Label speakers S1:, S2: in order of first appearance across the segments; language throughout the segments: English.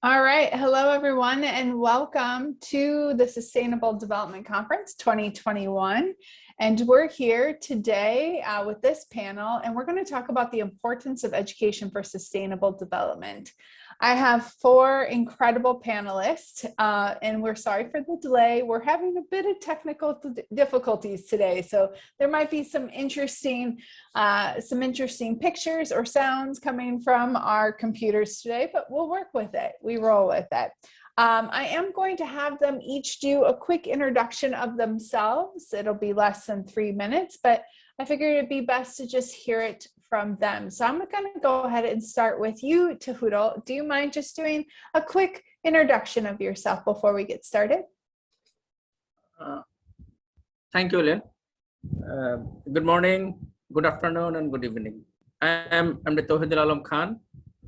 S1: All right. Hello, everyone, and welcome to the Sustainable Development Conference 2021. And we're here today with this panel, and we're going to talk about the importance of education for sustainable development. I have four incredible panelists, and we're sorry for the delay. We're having a bit of technical difficulties today, so there might be some interesting pictures or sounds coming from our computers today, but we'll work with it. We roll with it. I am going to have them each do a quick introduction of themselves. It'll be less than 3 minutes, but I figured it'd be best to just hear it from them. So I'm going to go ahead and start with you, Touhidul. Do you mind just doing a quick introduction of yourself before we get started?
S2: Thank you, Ellen. Good morning, good afternoon, and good evening. I'm the Touhidul Khan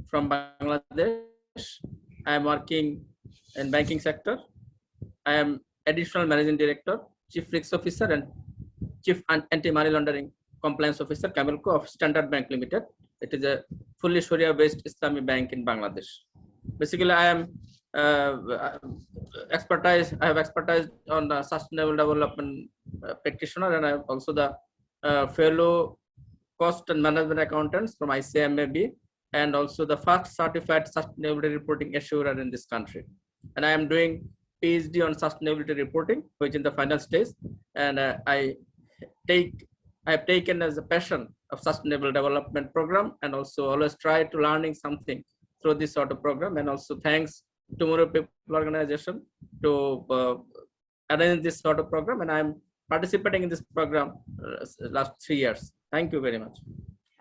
S2: from Bangladesh. I am working in banking sector. I am Additional Managing Director, Chief Risk Officer, and Chief Anti-Money Laundering Compliance Officer, CAMELCO of Standard Bank Limited. It is a fully Sharia-based Islamic bank in Bangladesh. Basically, I am I have expertise on the sustainable development practitioner, and I am also the fellow cost and management accountants from ICMA, and also the first certified sustainability reporting assurer in this country. And I am doing PhD on sustainability reporting, which is in the final stage. And I have taken as a passion of sustainable development program, and also always try to learning something through this sort of program. And also thanks Tomorrow People organization to arrange this sort of program. And I'm participating in this program last 3 years. Thank you very much.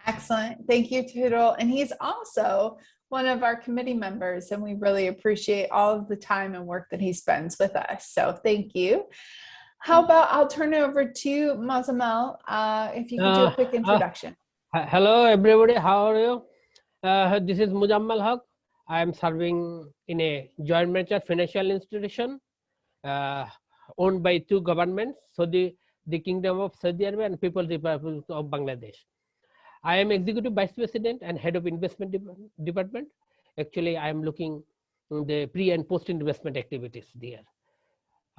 S1: Excellent. Thank you, Touhidul. And he's also one of our committee members, and we really appreciate all of the time and work that he spends with us. So thank you. How about I'll turn it over to Mozammel, if you could do a quick introduction.
S3: Hello, everybody. How are you? This is Mozammel Hoque. I am serving in a joint venture financial institution owned by two governments, so the Kingdom of Saudi Arabia and People's Republic of Bangladesh. I am Executive Vice President and Head of Investment Department. Actually, I am looking at the pre and post investment activities there.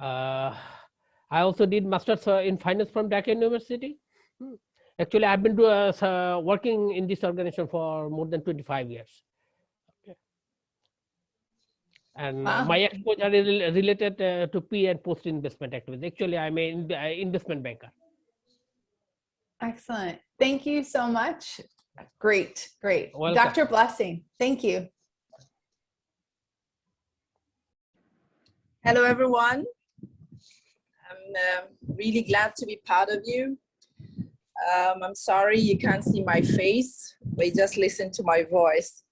S3: I also did Masters in Finance from Dhaka University. Actually, I've been working in this organization for more than 25 years. Okay. And my exposure is related to pre and post investment activities. Actually, I'm an investment banker.
S1: Excellent. Thank you so much. Great, great.
S3: Welcome.
S1: Dr. Blessing, thank you.
S4: Hello, everyone. I'm really glad to be part of you. I'm sorry you can't see my face, but just listen to my voice.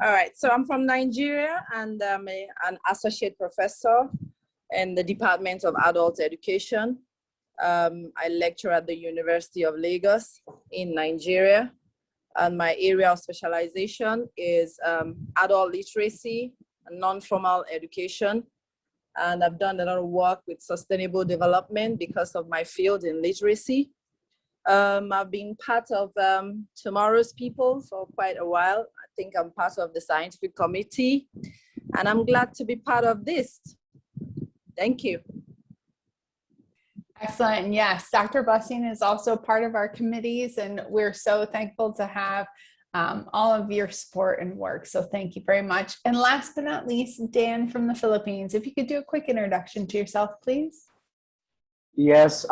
S4: All right, so I'm from Nigeria, and I'm an associate professor in the Department of Adult Education. I lecture at the University of Lagos in Nigeria, and my area of specialization is adult literacy and non-formal education. And I've done a lot of work with sustainable development because of my field in literacy. I've been part of Tomorrow's People for quite a while. I think I'm part of the scientific committee, and I'm glad to be part of this. Thank you.
S1: Excellent. Yes, Dr. Blessing is also part of our committees, and we're so thankful to have all of your support and work. So thank you very much. And last but not least, Dan from the Philippines, if you could do a quick introduction to yourself, please.
S5: Yes,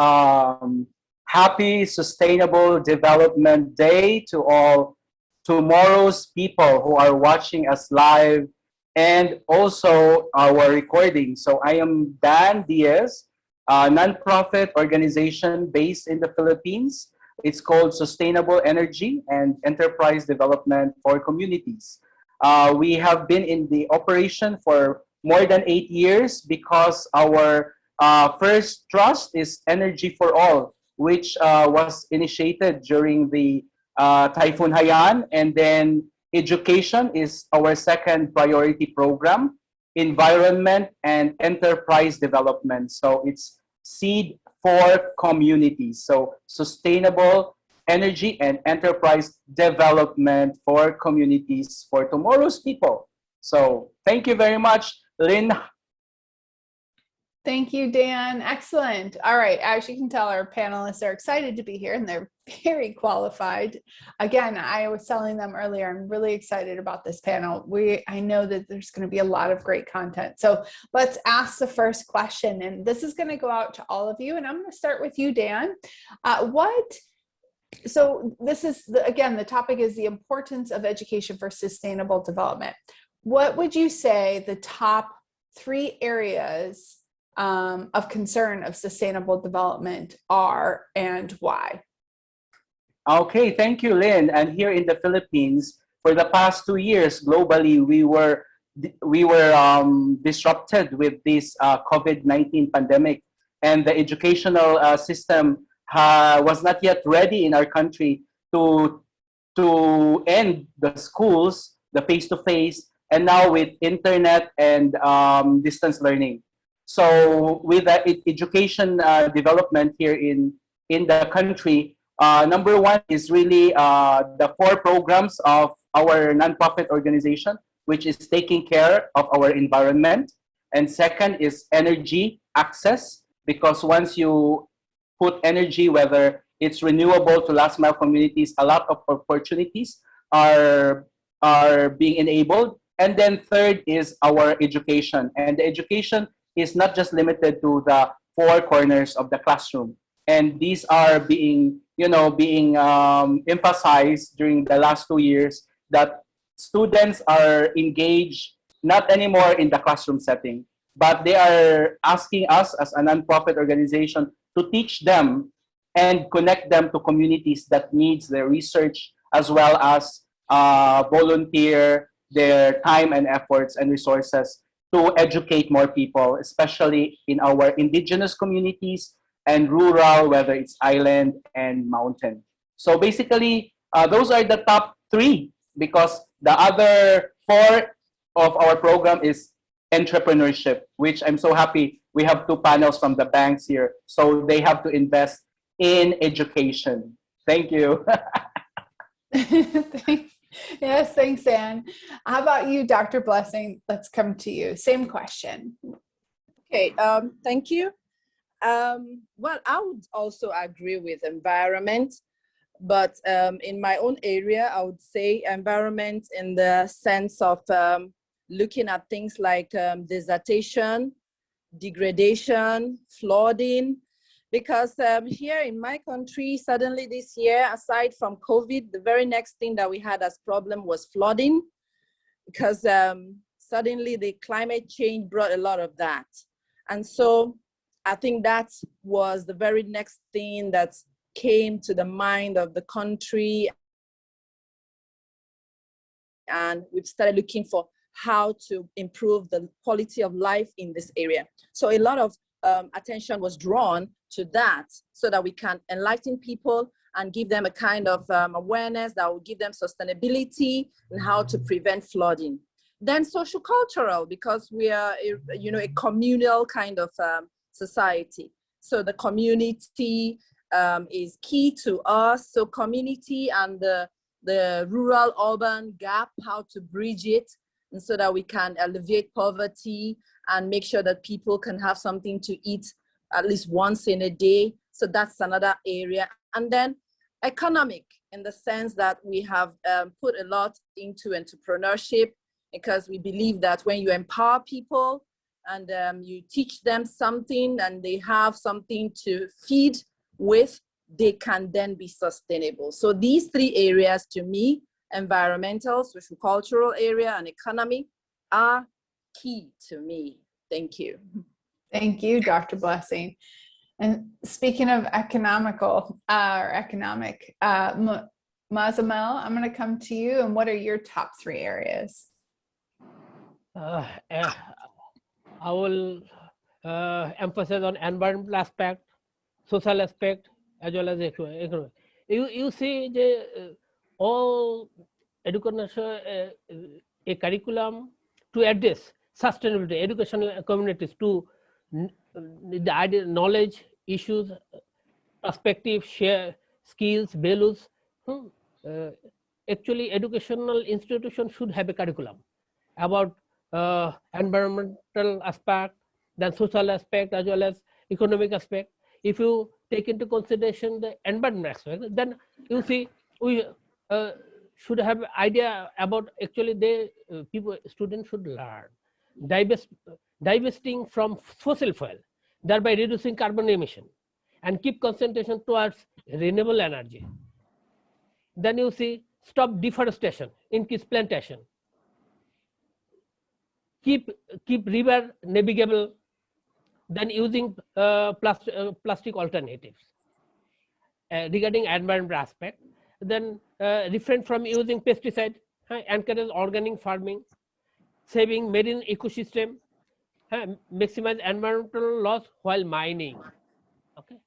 S5: happy Sustainable Development Day to all Tomorrow's People who are watching us live and also our recording. So I am Dan Diez, a nonprofit organization based in the Philippines. It's called Sustainable Energy and Enterprise Development for Communities. We have been in the operation for more than 8 years because our first trust is Energy for All, which was initiated during the Typhoon Haiyan, and then education is our second priority program, environment and enterprise development. So it's seed for communities. So sustainable energy and enterprise development for communities for tomorrow's people. So thank you very much, Lynn.
S1: Thank you, Dan. Excellent. All right. As you can tell, our panelists are excited to be here and they're very qualified. Again, I was telling them earlier, I'm really excited about this panel. I know that there's going to be a lot of great content. So let's ask the first question. And this is going to go out to all of you. And I'm going to start with you, Dan. So this is, again, the topic is the importance of education for sustainable development. What would you say the top 3 areas of concern of sustainable development are and why?
S5: Okay, thank you, Lynn. And here in the Philippines, for the past 2 years, globally, we were disrupted with this COVID-19 pandemic, and the educational system was not yet ready in our country to end the schools, the face-to-face, and now with internet and distance learning. So with the education development here in the country, number 1 is really the 4 programs of our nonprofit organization, which is taking care of our environment. And second is energy access, because once you put energy, whether it's renewable to last mile communities, a lot of opportunities are being enabled. And then third is our education. And the education is not just limited to the 4 corners of the classroom. And these are being emphasized during the last 2 years, that students are engaged not anymore in the classroom setting, but they are asking us as a nonprofit organization to teach them and connect them to communities that needs their research, as well as volunteer their time and efforts and resources to educate more people, especially in our indigenous communities and rural, whether it's island and mountain. So basically, those are the top 3, because the other 4 of our program is entrepreneurship, which I'm so happy we have 2 panels from the banks here. So they have to invest in education. Thank you.
S1: Yes, thanks, Dan. How about you, Dr. Blessing? Let's come to you. Same question.
S4: Okay, thank you. Well, I would also agree with environment, but in my own area, I would say environment in the sense of looking at things like desertation, degradation, flooding, because here in my country, suddenly this year, aside from COVID, the very next thing that we had as problem was flooding, because suddenly the climate change brought a lot of that. And so I think that was the very next thing that came to the mind of the country. And we've started looking for how to improve the quality of life in this area. So a lot of attention was drawn to that, so that we can enlighten people and give them a kind of awareness that will give them sustainability and how to prevent flooding. Then social cultural, because we are a communal kind of society. So the community is key to us. So community and the rural urban gap, how to bridge it, and so that we can alleviate poverty and make sure that people can have something to eat at least once in a day. So that's another area. And then economic, in the sense that we have put a lot into entrepreneurship, because we believe that when you empower people and you teach them something and they have something to feed with, they can then be sustainable. So these 3 areas, to me, environmental, social cultural area, and economy, are key to me. Thank you.
S1: Thank you, Dr. Blessing. And speaking of economic, Mozammel, I'm going to come to you. And what are your top 3 areas?
S3: I will emphasize on environmental aspect, social aspect, as well as economic. You see, all education, a curriculum to address sustainability, educational communities, to the idea, knowledge, issues, perspective, share, skills, values. Actually, educational institutions should have a curriculum. about environmental aspect, then social aspect as well as economic aspect. If you take into consideration the environment aspect, then you see we should have idea about actually students should learn divesting from fossil fuel, thereby reducing carbon emission, and keep concentration towards renewable energy. Then you see stop deforestation, increase plantation, keep river navigable, then using plastic alternatives. Regarding environmental aspect, then refrain from using pesticide, encourage organic farming, saving marine ecosystem, maximize environmental loss while mining. Okay.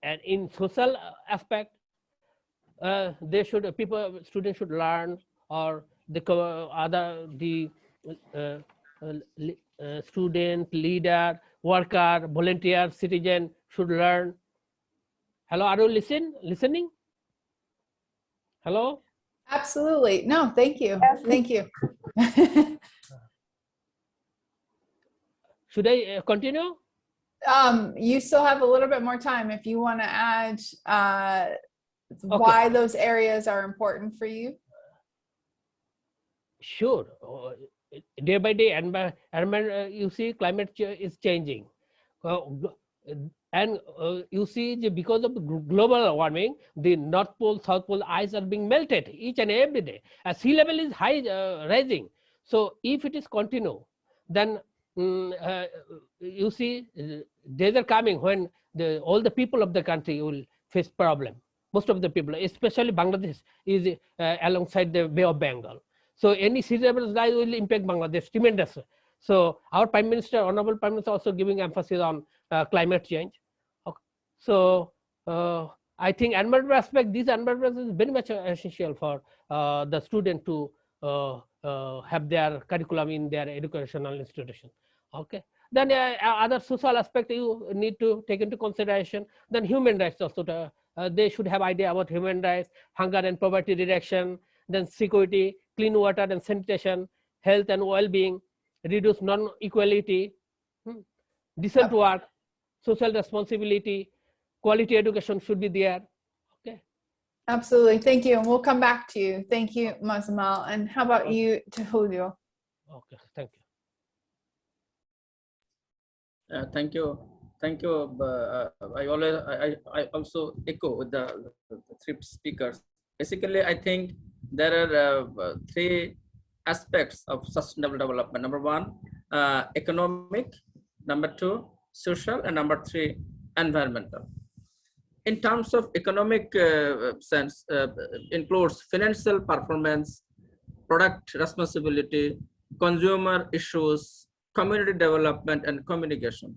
S3: And in social aspect, students should learn, or student, leader, worker, volunteer, citizen should learn. Hello, are you listening? Hello?
S1: Absolutely. No, thank you.
S4: Yes.
S1: Thank you.
S3: Should I continue?
S1: You still have a little bit more time if you want to add why those areas are important for you.
S3: Sure. Day by day, environment, you see, climate is changing. And you see, because of global warming, the North Pole, South Pole ice are being melted each and every day. Sea level is rising. So if it is continue, then you see, days are coming when all the people of the country will face problem. Most of the people, especially Bangladesh, is alongside the Bay of Bengal. So any sea level rise will impact Bangladesh tremendously. So our Prime Minister, Honorable Prime Minister, also giving emphasis on climate change. Okay. So I think environmental aspect, these environmental is very much essential for the student to have their curriculum in their educational institution. Okay. Then other social aspect you need to take into consideration. Then human rights also. They should have idea about human rights, hunger and poverty reduction, then security, clean water and sanitation, health and well-being, reduce non-equality, decent work, social responsibility, quality education should be there. Okay.
S1: Absolutely. Thank you. And we'll come back to you. Thank you, Mozammel. And how about you, Touhidul?
S3: Okay, thank you.
S2: Thank you. Thank you. I also echo with the three speakers. Basically, I think there are three aspects of sustainable development. Number one, economic. Number two, social, and number three, environmental. In terms of economic sense, includes financial performance, product responsibility, consumer issues, community development, and communication.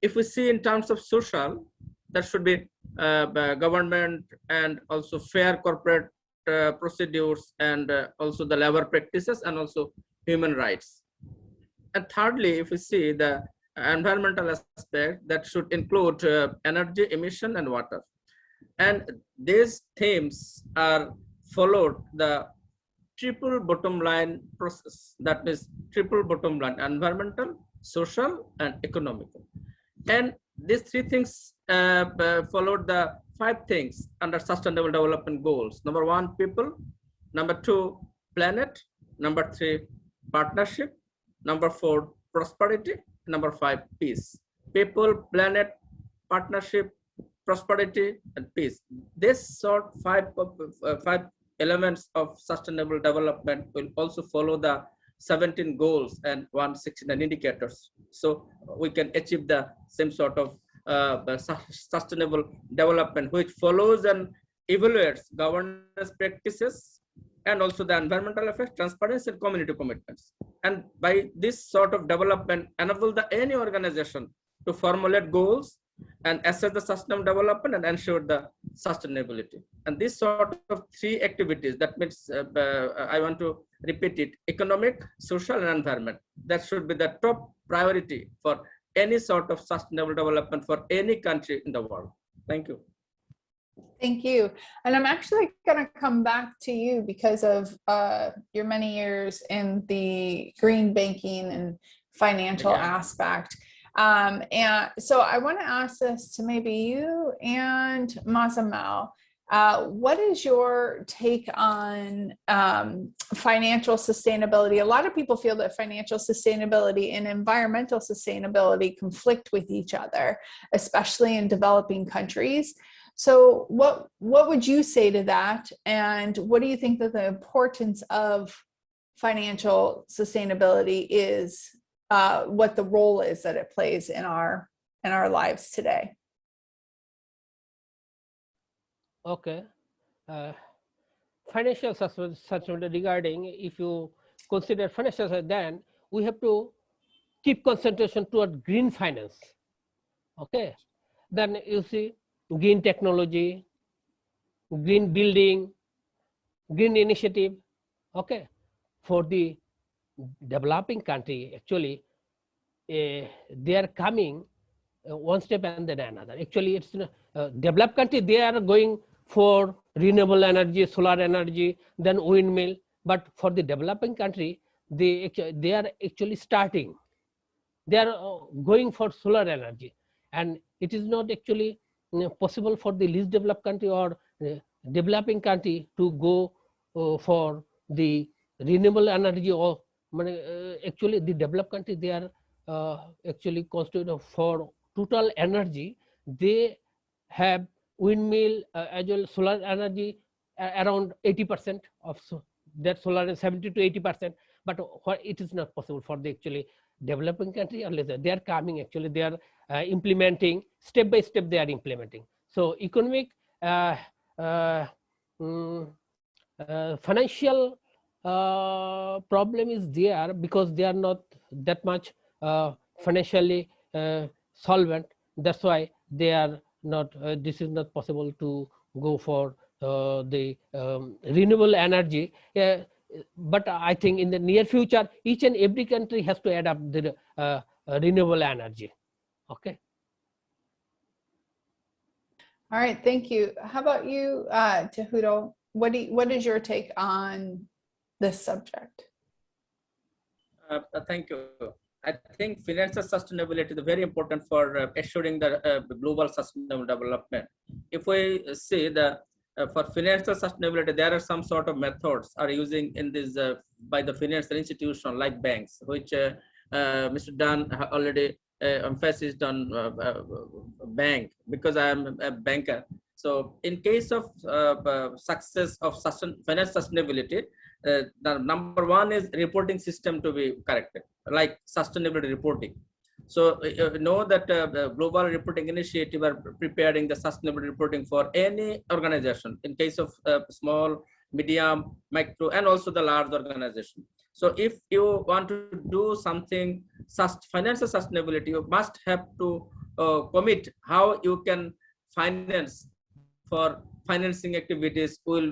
S2: If we see in terms of social, that should be government and also fair corporate procedures, and also the labor practices, and also human rights. And thirdly, if we see the environmental aspect, that should include energy, emission, and water. And these themes are followed the triple bottom line process. That means triple bottom line: environmental, social, and economical. And these three things followed the 5 things under sustainable development goals. Number 1, people. Number 2, planet. Number 3, partnership. Number 4, prosperity. Number 5, peace. People, planet, partnership, prosperity, and peace. This sort 5 elements of sustainable development will also follow the 17 goals and 169 indicators. So we can achieve the same sort of sustainable development, which follows and evaluates governance practices and also the environmental effects, transparency, and community commitments. And by this sort of development, enable any organization to formulate goals and assess the sustainable development and ensure the sustainability. And this sort of 3 activities, that means I want to repeat it: economic, social, and environment. That should be the top priority for any sort of sustainable development for any country in the world. Thank you.
S1: Thank you. And I'm actually going to come back to you because of your many years in the green banking and financial aspect. And so I want to ask this to maybe you and Mozammel. What is your take on financial sustainability? A lot of people feel that financial sustainability and environmental sustainability conflict with each other, especially in developing countries. So what would you say to that? And what do you think that the importance of financial sustainability is, what the role is that it plays in our lives today?
S3: Okay. Financial sustainability, regarding, if you consider financial, then we have to keep concentration toward green finance. Okay. Then you see green technology, green building, green initiative. Okay. For the developing country, actually, they are coming one step and then another. Actually, it's developed country, they are going for renewable energy, solar energy, then windmill. But for the developing country, they are actually starting. They are going for solar energy, and it is not actually possible for the least developed country or developing country to go for the renewable energy. Or actually, the developed country, they are actually constituted for total energy. They have windmill as well solar energy around 80% of that solar is 70 to 80%. But it is not possible for the actually developing country unless they are coming. Actually, they are implementing step by step. They are implementing. So economic, financial problem is there because they are not that much financially solvent. That's why they are not. This is not possible to go for the renewable energy. But I think in the near future, each and every country has to adopt the renewable energy. Okay.
S1: All right, thank you. How about you, Touhidul? What is your take on this subject?
S2: Thank you. I think financial sustainability is very important for assuring the global sustainable development. If we see the for financial sustainability, there are some sort of methods are using in this by the financial institution like banks, which Mr. Dann already emphasized on bank, because I am a banker. So in case of success of financial sustainability, the number one is reporting system to be corrected, like sustainability reporting. So you know that the Global Reporting Initiative are preparing the sustainability reporting for any organization in case of small, medium, micro, and also the large organization. So if you want to do something financial sustainability, you must have to commit how you can finance for financing activities will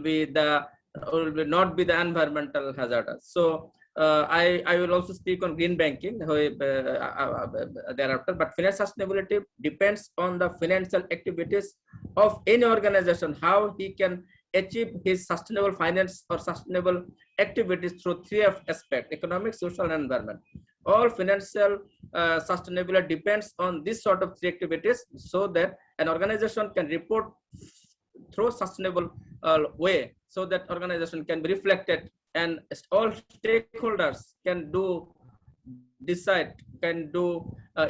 S2: not be the environmental hazardous. So I will also speak on green banking thereafter, but financial sustainability depends on the financial activities of any organization, how he can achieve his sustainable finance or sustainable activities through three aspects: economic, social, and environment. All financial sustainability depends on this sort of three activities, so that an organization can report through sustainable way, so that organization can be reflected and all stakeholders can decide, can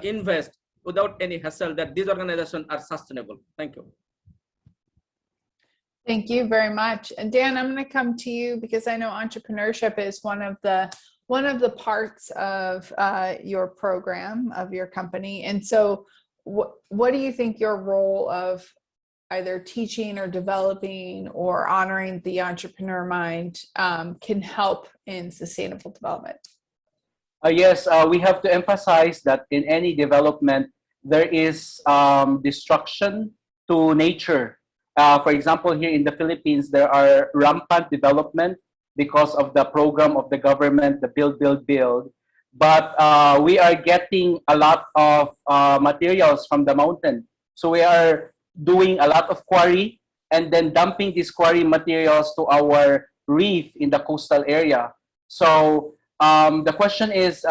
S2: invest without any hassle that these organizations are sustainable. Thank you.
S1: Thank you very much. And Dan, I'm going to come to you because I know entrepreneurship is one of the parts of your program, of your company. And so what do you think your role of either teaching or developing or honoring the entrepreneur mind can help in sustainable development?
S5: Yes, we have to emphasize that in any development, there is destruction to nature. For example, here in the Philippines, there are rampant development because of the program of the government, the build, build, build. But we are getting a lot of materials from the mountain. So we are doing a lot of quarry and then dumping these quarry materials to our reef in the coastal area. So the question is,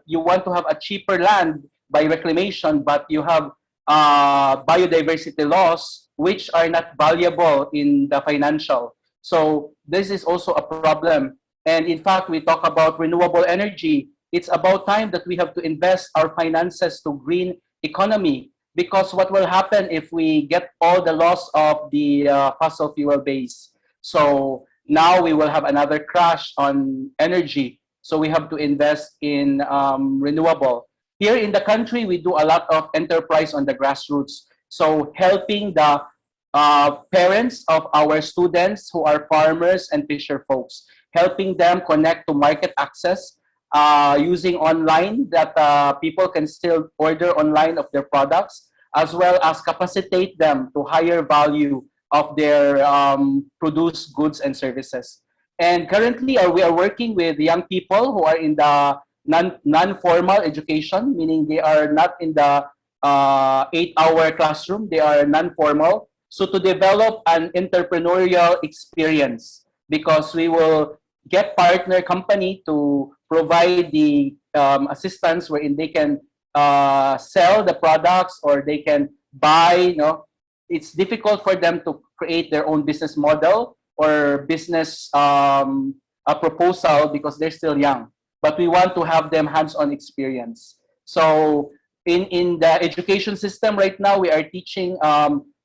S5: you want to have a cheaper land by reclamation, but you have biodiversity laws which are not valuable in the financial. So this is also a problem. And in fact, we talk about renewable energy. It's about time that we have to invest our finances to green economy, because what will happen if we get all the loss of the fossil fuel base? So now we will have another crash on energy. So we have to invest in renewable. Here in the country, we do a lot of enterprise on the grassroots. So helping the parents of our students who are farmers and fisher folks, helping them connect to market access, using online that people can still order online of their products, as well as capacitate them to higher value of their produced goods and services. And currently, we are working with young people who are in the non-formal education, meaning they are not in the 8-hour classroom, they are non-formal. So to develop an entrepreneurial experience, because we will get partner company to provide the assistance wherein they can sell the products or they can buy. You know, it's difficult for them to create their own business model or business a proposal because they're still young. But we want to have them hands-on experience. So in the education system right now, we are teaching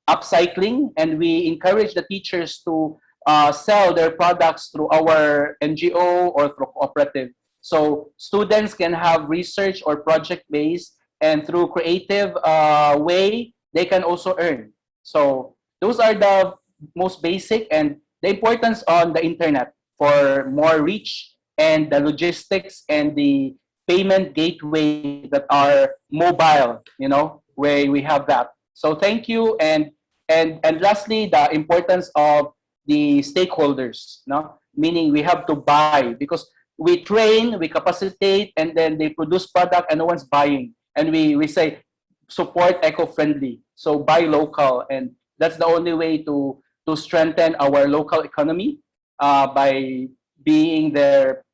S5: upcycling, and we encourage the teachers to sell their products through our NGO or through cooperative. So students can have research or project-based, and through creative way, they can also earn. So those are the most basic, and the importance on the internet for more reach, and the logistics and the payment gateway that are mobile, you know, where we have that. So thank you. And lastly, the importance of the stakeholders, no? Meaning we have to buy, because we train, we capacitate, and then they produce product and no one's buying. And we say, support eco-friendly, so buy local. And that's the only way to strengthen our local economy, by being their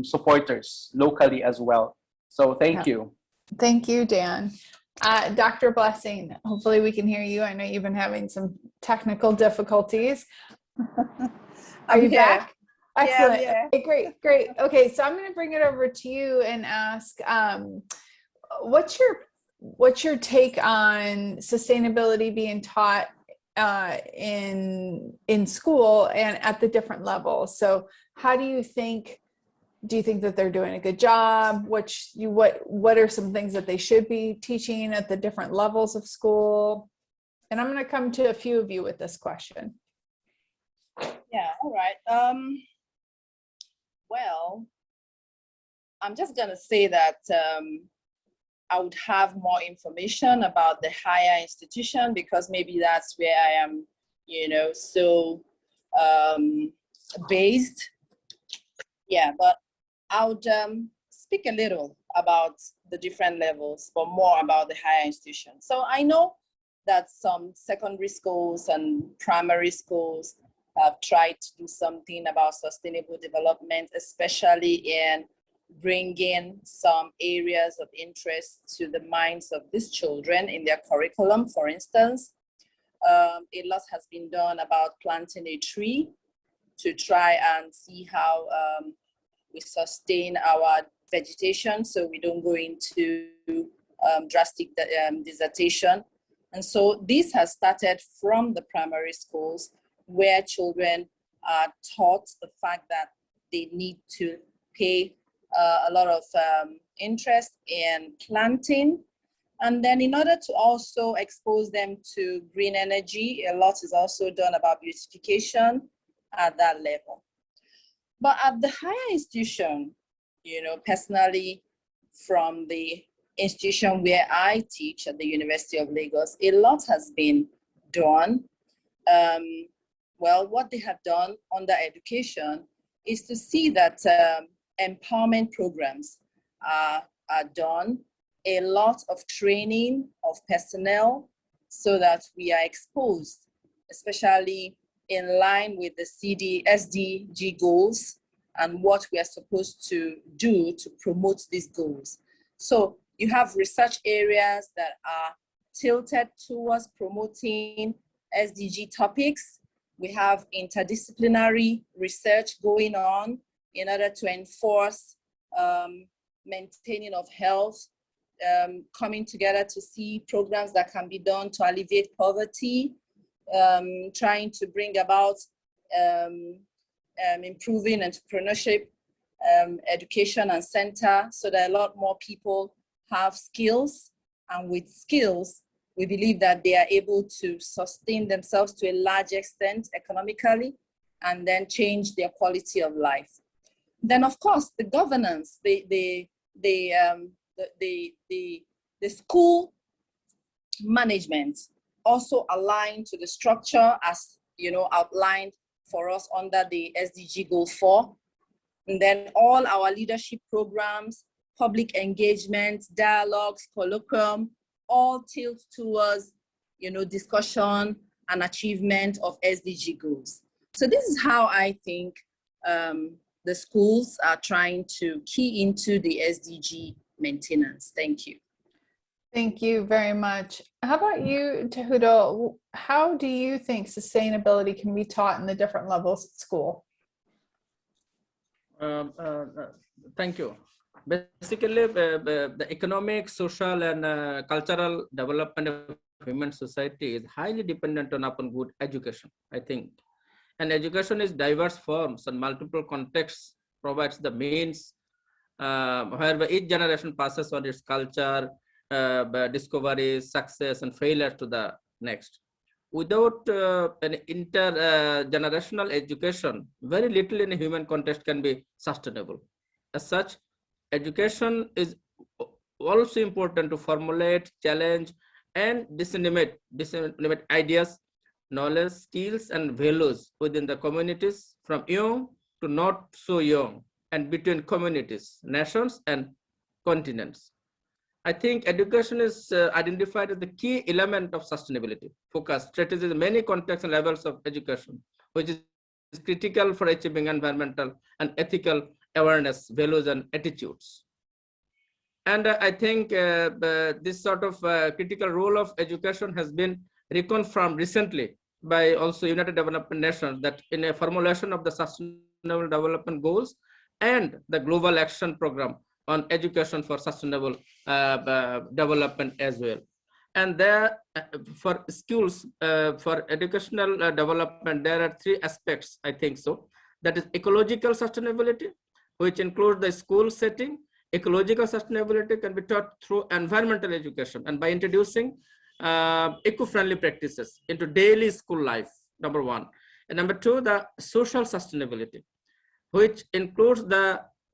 S5: supporters locally as well. So thank you.
S1: Thank you, Dan. Dr. Blessing, hopefully we can hear you. I know you've been having some technical difficulties. Are you back? Excellent.
S4: Yeah.
S1: Okay, great. Okay, so I'm going to bring it over to you and ask, what's your take on sustainability being taught in school and at the different levels? So how do you think that they're doing a good job? What are some things that they should be teaching at the different levels of school? And I'm going to come to a few of you with this question.
S4: Yeah, all right. Well, I'm just going to say that I would have more information about the higher institution, because maybe that's where I am, you know, so based. Yeah, but I would speak a little about the different levels, but more about the higher institutions. So I know that some secondary schools and primary schools have tried to do something about sustainable development, especially in bringing some areas of interest to the minds of these children in their curriculum. For instance, a lot has been done about planting a tree to try and see how we sustain our vegetation so we don't go into drastic desertation. And so this has started from the primary schools, where children are taught the fact that they need to pay a lot of interest in planting. And then in order to also expose them to green energy, a lot is also done about beautification at that level. But at the higher institution, you know, personally, from the institution where I teach at the University of Lagos, a lot has been done. Well, what they have done under education is to see that empowerment programs are done, a lot of training of personnel so that we are exposed especially in line with the SDG goals and what we are supposed to do to promote these goals. So you have research areas that are tilted towards promoting SDG topics. We have interdisciplinary research going on in order to enforce maintaining of health, coming together to see programs that can be done to alleviate poverty, trying to bring about improving entrepreneurship, education and center, so that a lot more people have skills. And with skills, we believe that they are able to sustain themselves to a large extent economically, and then change their quality of life. Then, of course, the governance, the school management also aligned to the structure as outlined for us under the SDG Goal 4. And then all our leadership programs, public engagement, dialogues, colloquium, all tilt towards discussion and achievement of SDG goals. So this is how I think the schools are trying to key into the SDG maintenance. Thank you.
S1: Thank you very much. How about you, Touhidul? How do you think sustainability can be taught in the different levels at school?
S2: Thank you. Basically, the economic, social, and cultural development of human society is highly dependent upon good education, I think. And education is diverse forms and multiple contexts provides the means whereby each generation passes on its culture, discoveries, success, and failure to the next. Without an intergenerational education, very little in a human context can be sustainable. As such, education is also important to formulate, challenge, and disseminate ideas, knowledge, skills, and values within the communities from young to not so young, and between communities, nations, and continents. I think education is identified as the key element of sustainability, focus, strategies in many contexts and levels of education, which is critical for achieving environmental and ethical awareness, values, and attitudes. And I think this sort of critical role of education has been reconfirmed recently by also United Development Nations, that in a formulation of the Sustainable Development Goals and the Global Action Program on Education for Sustainable Development as well. And there, for schools, for educational development, there are three aspects, I think so. That is ecological sustainability, which includes the school setting. Ecological sustainability can be taught through environmental education and by introducing eco-friendly practices into daily school life, number one. And number two, the social sustainability, which includes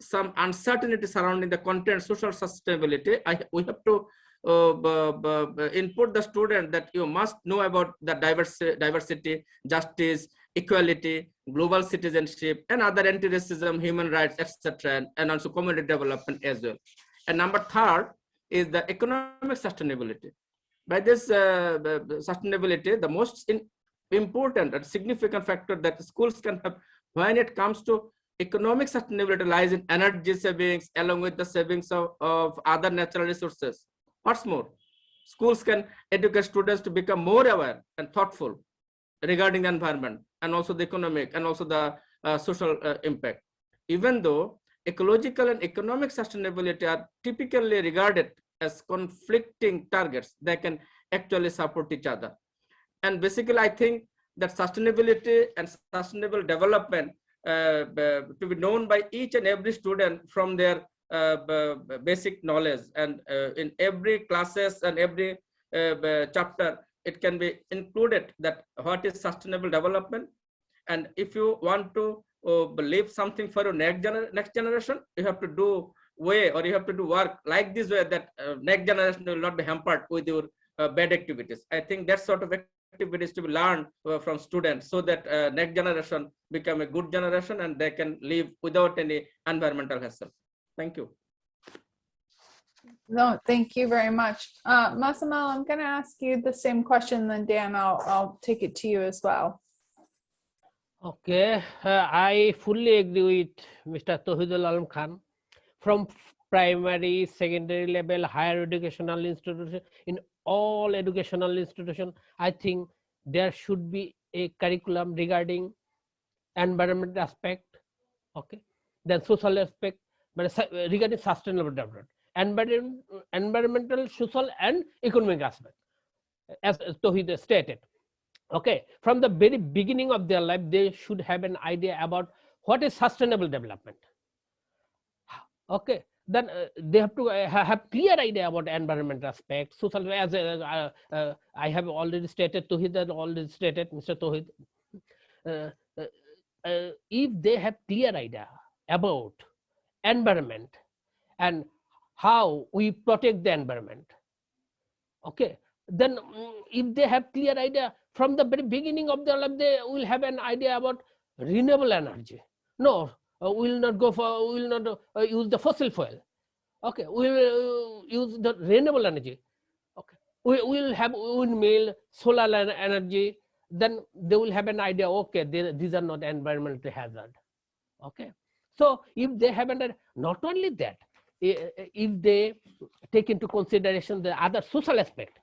S2: some uncertainty surrounding the content. Social sustainability, we have to input the student that you must know about the diversity, justice, equality, global citizenship, and other anti-racism, human rights, etc., and also community development as well. And number third is the economic sustainability. By this sustainability, the most important and significant factor that schools can have when it comes to economic sustainability lies in energy savings, along with the savings of other natural resources. What's more, schools can educate students to become more aware and thoughtful regarding the environment and also the economic and also the social impact. Even though ecological and economic sustainability are typically regarded as conflicting targets, they can actually support each other. And basically, I think that sustainability and sustainable development to be known by each and every student from their basic knowledge, and in every classes and every chapter, it can be included that what is sustainable development. And if you want to leave something for your next generation, you have to do or you have to do work like this way that next generation will not be hampered with your bad activities. I think that sort of activities to be learned from students, so that next generation become a good generation and they can live without any environmental hassle. Thank you.
S1: No, thank you very much. Massimo, I'm going to ask you the same question, then Dan, I'll take it to you as well.
S3: Okay, I fully agree with Mr. Touhidul Alam Khan. From primary, secondary level, higher educational institution, in all educational institutions, I think there should be a curriculum regarding environment aspect, okay, then social aspect, but regarding sustainable development, environmental, social, and economic aspect, as Touhid stated. Okay, from the very beginning of their life, they should have an idea about what is sustainable development. Okay, then they have to have clear idea about environment aspect, social, as I have already stated, Touhid has already stated, Mr. Touhid. If they have clear idea about environment and how we protect the environment, okay, then if they have clear idea from the very beginning of their life, they will have an idea about renewable energy. No, we will not go for, we will not use the fossil fuel. Okay, we will use the renewable energy. Okay, we will have windmill, solar energy. Then they will have an idea. Okay, these are not environmental hazard. Okay, so if they have an, not only that, if they take into consideration the other social aspect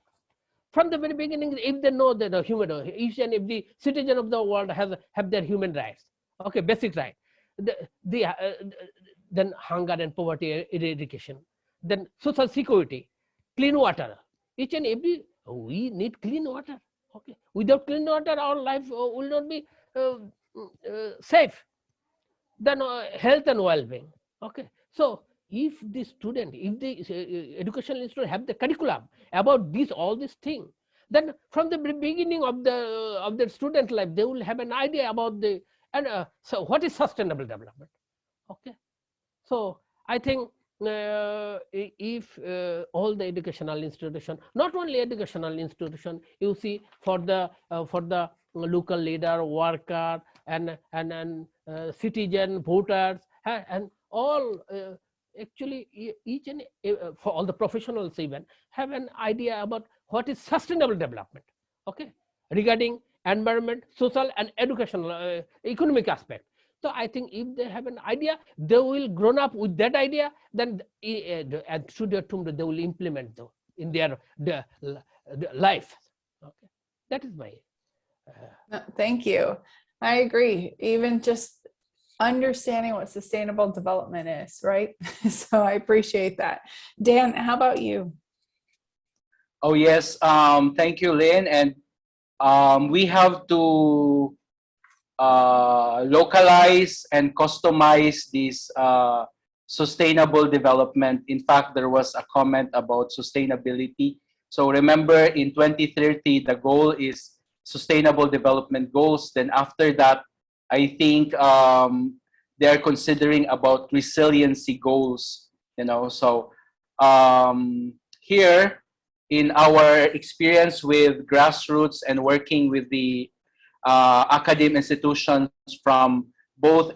S3: from the very beginning, if they know that the human, each and every citizen of the world have their human rights, okay, basic right, then hunger and poverty eradication, then social security, clean water, each and every, we need clean water. Okay, without clean water, our life will not be safe. Then health and well-being. Okay, so if the student, if the educational institute have the curriculum about this, all these things, then from the beginning of the student life, they will have an idea about the, and so what is sustainable development. Okay, so I think if all the educational institution, not only educational institution, you see for the local leader, worker, and citizen, voters, and all actually each and for all the professionals even have an idea about what is sustainable development. Okay, regarding environment, social, and educational, economic aspect. So I think if they have an idea, they will grown up with that idea. Then and through their tomb, they will implement in their life. Okay, that is my.
S1: Thank you. I agree. Even just understanding what sustainable development is, right? So I appreciate that. Dan, how about you?
S5: Oh yes, thank you, Lynn. And we have to localize and customize this sustainable development. In fact, there was a comment about sustainability. So remember, in 2030, the goal is sustainable development goals. Then after that, I think they're considering about resiliency goals. You know, so here in our experience with grassroots and working with the academic institutions from both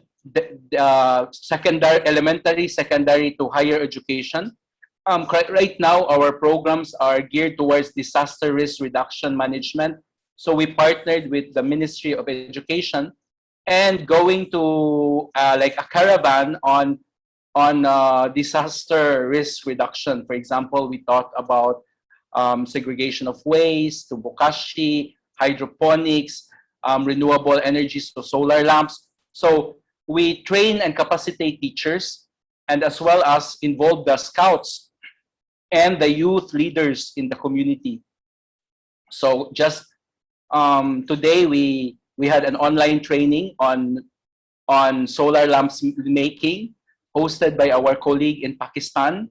S5: secondary, elementary, secondary to higher education. Right now, our programs are geared towards disaster risk reduction management. So we partnered with the Ministry of Education and going to like a caravan on disaster risk reduction. For example, we thought about segregation of waste, to bokashi, hydroponics, renewable energy, so solar lamps. So we train and capacitate teachers, and as well as involve the scouts and the youth leaders in the community. So just today we had an online training on solar lamps making, hosted by our colleague in Pakistan.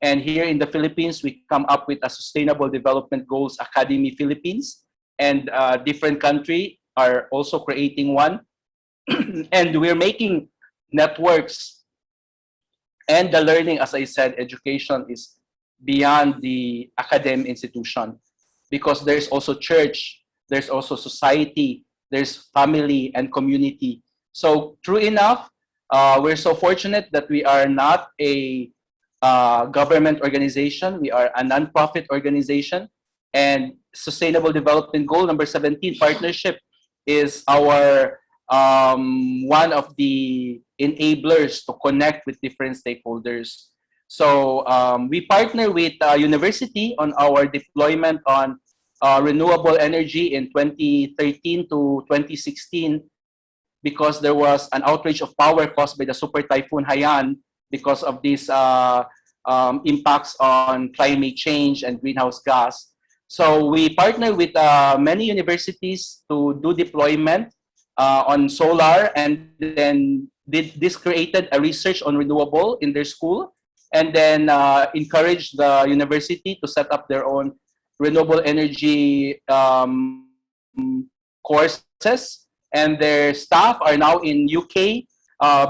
S5: And here in the Philippines, we come up with a Sustainable Development Goals Academy Philippines, and different countries are also creating one. And we're making networks. And the learning, as I said, education is beyond the academic institution, because there's also church, there's also society, there's family and community. So true enough, we're so fortunate that we are not a government organization. We are a non-profit organization. And Sustainable Development Goal number 17, partnership, is our one of the enablers to connect with different stakeholders. So we partner with university on our deployment on renewable energy in 2013 to 2016, because there was an outrage of power caused by the super typhoon Haiyan because of these impacts on climate change and greenhouse gas. So we partner with many universities to do deployment on solar, and then this created a research on renewable in their school, and then encouraged the university to set up their own renewable energy courses, and their staff are now in UK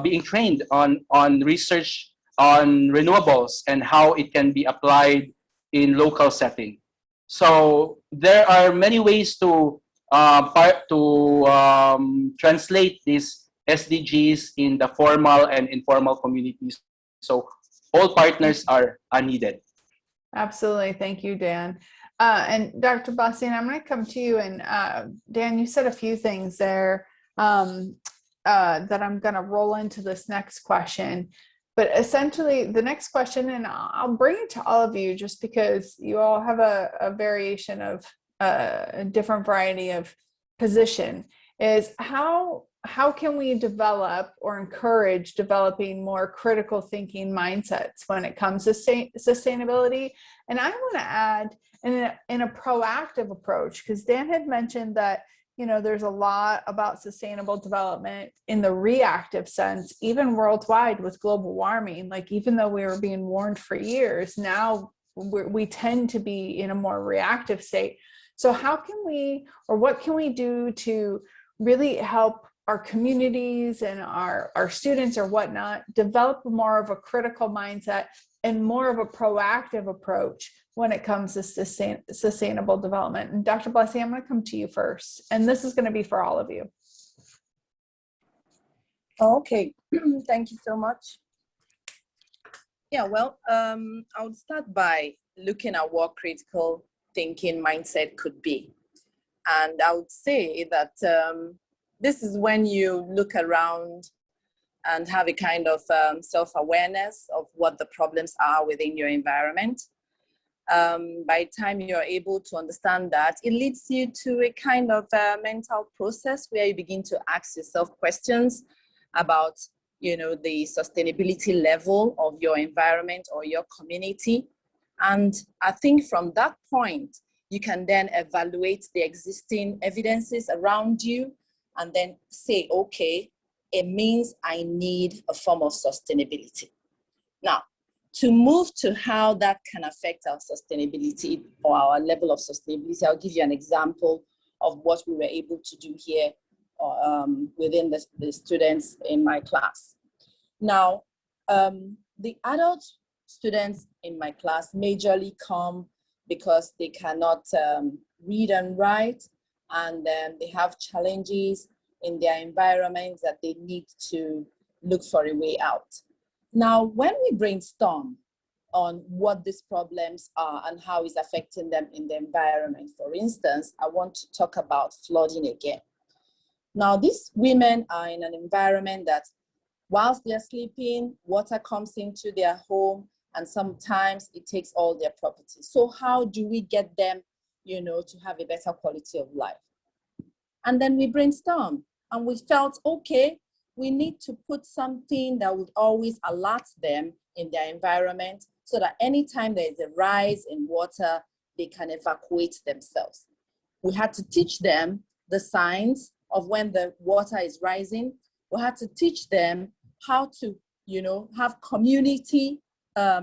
S5: being trained on research on renewables and how it can be applied in local setting. So there are many ways to translate these SDGs in the formal and informal communities. So all partners are needed.
S1: Absolutely. Thank you, Dan. And Dr. Bastian, I'm going to come to you. And Dan, you said a few things there that I'm going to roll into this next question. But essentially, the next question, and I'll bring it to all of you just because you all have a variation of a different variety of position, is how can we develop or encourage developing more critical thinking mindsets when it comes to sustainability? And I want to add in a proactive approach, because Dan had mentioned that, you know, there's a lot about sustainable development in the reactive sense, even worldwide with global warming. Like, even though we were being warned for years, now we tend to be in a more reactive state. So how can we, or what can we do to really help our communities and our students or whatnot develop more of a critical mindset and more of a proactive approach when it comes to sustainable development? And Dr. Blessy, I'm going to come to you first, and this is going to be for all of you.
S4: Okay, thank you so much. Yeah, well, I would start by looking at what critical thinking mindset could be. And I would say that this is when you look around and have a kind of self-awareness of what the problems are within your environment. By the time you're able to understand that, it leads you to a kind of mental process where you begin to ask yourself questions about, you know, the sustainability level of your environment or your community. And I think from that point, you can then evaluate the existing evidences around you and then say, okay, it means I need a form of sustainability. Now, to move to how that can affect our sustainability or our level of sustainability, I'll give you an example of what we were able to do here within the students in my class. Now, the adult students in my class majorly come because they cannot read and write, and they have challenges in their environments that they need to look for a way out. Now, when we brainstorm on what these problems are and how it's affecting them in the environment, for instance, I want to talk about flooding again. Now, these women are in an environment that whilst they're sleeping, water comes into their home, and sometimes it takes all their property. So how do we get them, you know, to have a better quality of life? And then we brainstormed, and we felt, okay, we need to put something that would always alert them in their environment so that anytime there is a rise in water, they can evacuate themselves. We had to teach them the signs of when the water is rising. We had to teach them how to, you know, have community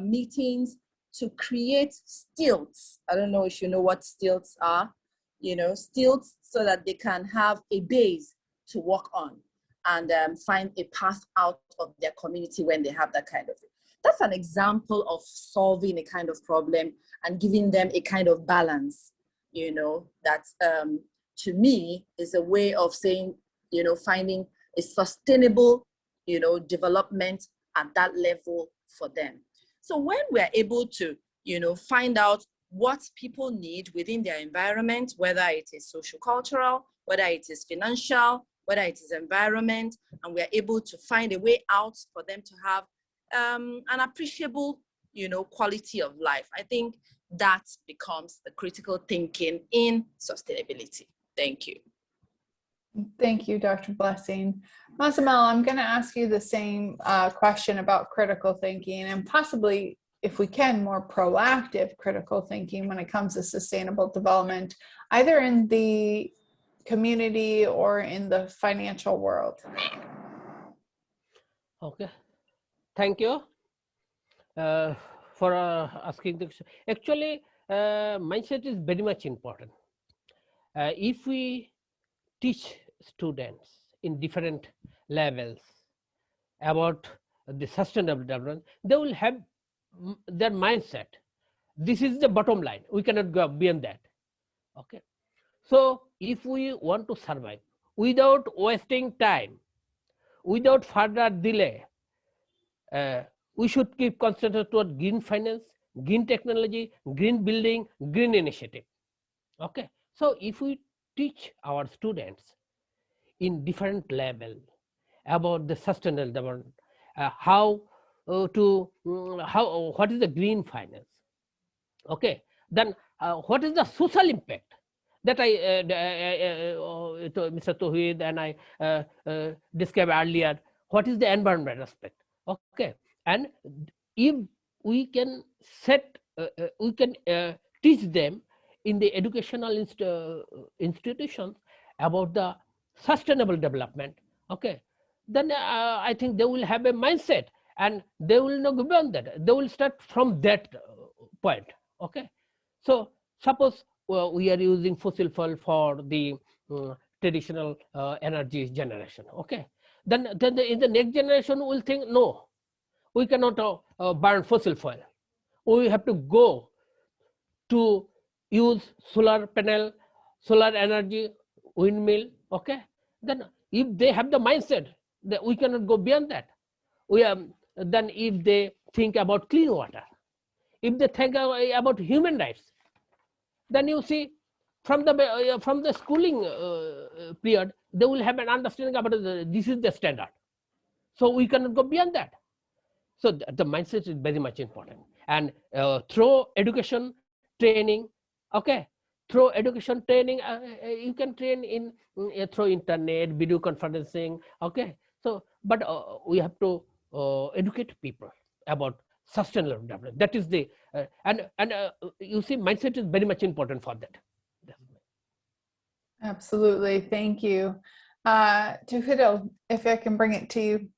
S4: meetings to create stilts. I don't know if you know what stilts are, you know, stilts so that they can have a base to walk on and find a path out of their community when they have that kind of thing. That's an example of solving a kind of problem and giving them a kind of balance, you know, that to me is a way of saying, you know, finding a sustainable, you know, development at that level for them. So when we're able to, find out what people need within their environment, whether it is social cultural, whether it is financial, whether it is environment, and we're able to find a way out for them to have an appreciable, quality of life, I think that becomes the critical thinking in sustainability. Thank you.
S1: Thank you, Dr. Blessing. Mozammel, I'm going to ask you the same question about critical thinking, and possibly, if we can, more proactive critical thinking when it comes to sustainable development, either in the community or in the financial world.
S3: Okay, thank you for asking the question. Actually, mindset is very much important. If we teach students in different levels about the sustainable development, they will have their mindset. This is the bottom line. We cannot go beyond that. Okay. So if we want to survive without wasting time, without further delay, we should keep concentrated toward green finance, green technology, green building, green initiative. Okay. So if we teach our students in different level about the sustainable development, what is the green finance, okay, then what is the social impact that Mr. Touhidul and I described earlier, what is the environment aspect, okay, and if we can teach them in the educational institutions about the sustainable development, okay, then I think they will have a mindset and they will not go beyond that. They will start from that point, okay. So suppose we are using fossil fuel for the traditional energy generation, okay, then in the next generation will think, no, we cannot burn fossil fuel. We have to go to use solar panel, solar energy, windmill, okay. Then if they have the mindset that we cannot go beyond that, then if they think about clean water, if they think about human rights, then you see from the schooling period, they will have an understanding about this is the standard. So we cannot go beyond that. So the mindset is very much important. And through education training, okay, through education training, you can train in through internet, video conferencing, okay. So, but we have to educate people about sustainable development. That is the and you see, mindset is very much important for that.
S1: Absolutely, thank you. Touhidul, if I can bring it to you.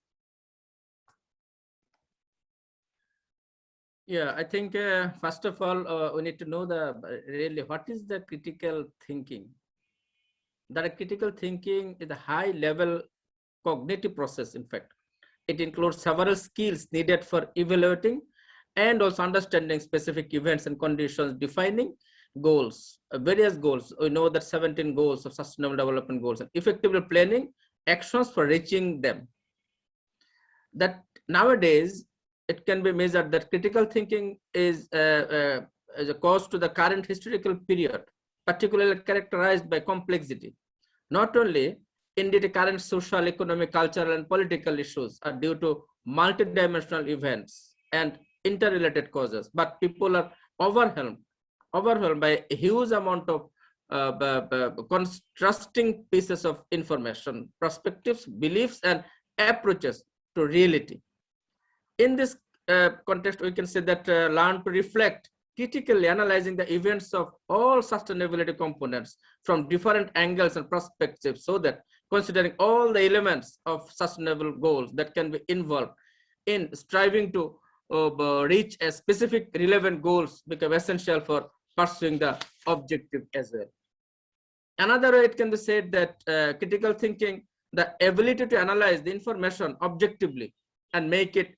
S2: Yeah, I think first of all, we need to know really what is the critical thinking. That critical thinking is a high level cognitive process. In fact, it includes several skills needed for evaluating and also understanding specific events and conditions, defining goals, various goals. We know that 17 goals of sustainable development goals, and effectively planning actions for reaching them. That nowadays, it can be measured that critical thinking is a cause to the current historical period, particularly characterized by complexity. Not only, indeed, current social, economic, cultural, and political issues are due to multidimensional events and interrelated causes, but people are overwhelmed by a huge amount of contrasting pieces of information, perspectives, beliefs, and approaches to reality. In this context, we can say that learn to reflect, critically analyzing the events of all sustainability components from different angles and perspectives, so that considering all the elements of sustainable goals that can be involved in striving to reach a specific relevant goals become essential for pursuing the objective as well. Another way it can be said that critical thinking, the ability to analyze the information objectively and make it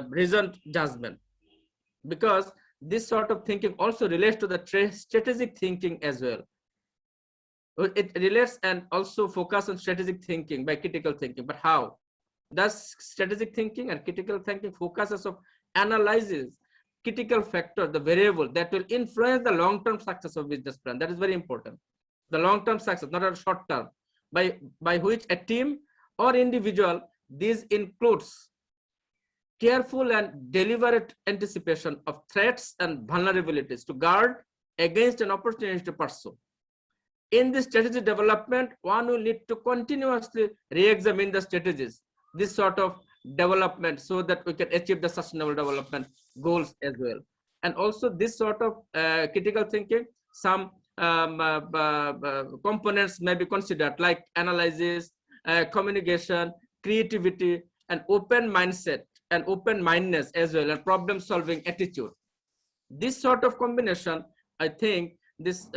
S2: reasoned judgment, because this sort of thinking also relates to the strategic thinking as well. It relates and also focus on strategic thinking by critical thinking. But how does strategic thinking and critical thinking focuses of analyzes critical factor, the variable that will influence the long-term success of business plan. That is very important. The long-term success, not a short-term, by which a team or individual, this includes careful and deliberate anticipation of threats and vulnerabilities to guard against an opportunity to pursue. In this strategy development, one will need to continuously re-examine the strategies, this sort of development, so that we can achieve the sustainable development goals as well. And also this sort of critical thinking, some components may be considered like analysis, communication, creativity, and open mindset and open-mindedness as well, and problem-solving attitude. This sort of combination, I think, this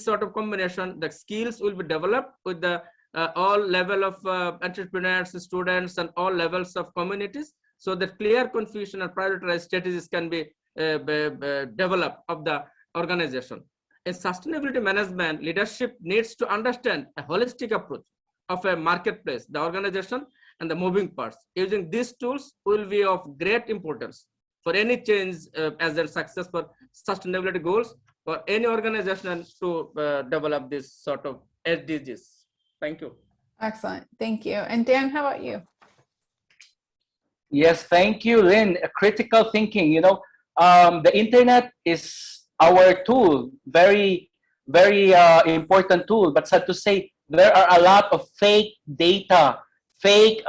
S2: sort of combination, the skills will be developed with the all level of entrepreneurs, students, and all levels of communities, so that clear confusion and prioritized strategies can be developed of the organization. In sustainability management, leadership needs to understand a holistic approach of a marketplace, the organization, and the moving parts. Using these tools will be of great importance for any change as a success for sustainability goals for any organization to develop this sort of SDGs. Thank you.
S1: Excellent. Thank you. And Dan, how about you?
S5: Yes, thank you, Lynn. Critical thinking, the internet is our tool, very, very important tool, but sad to say, there are a lot of fake data, fake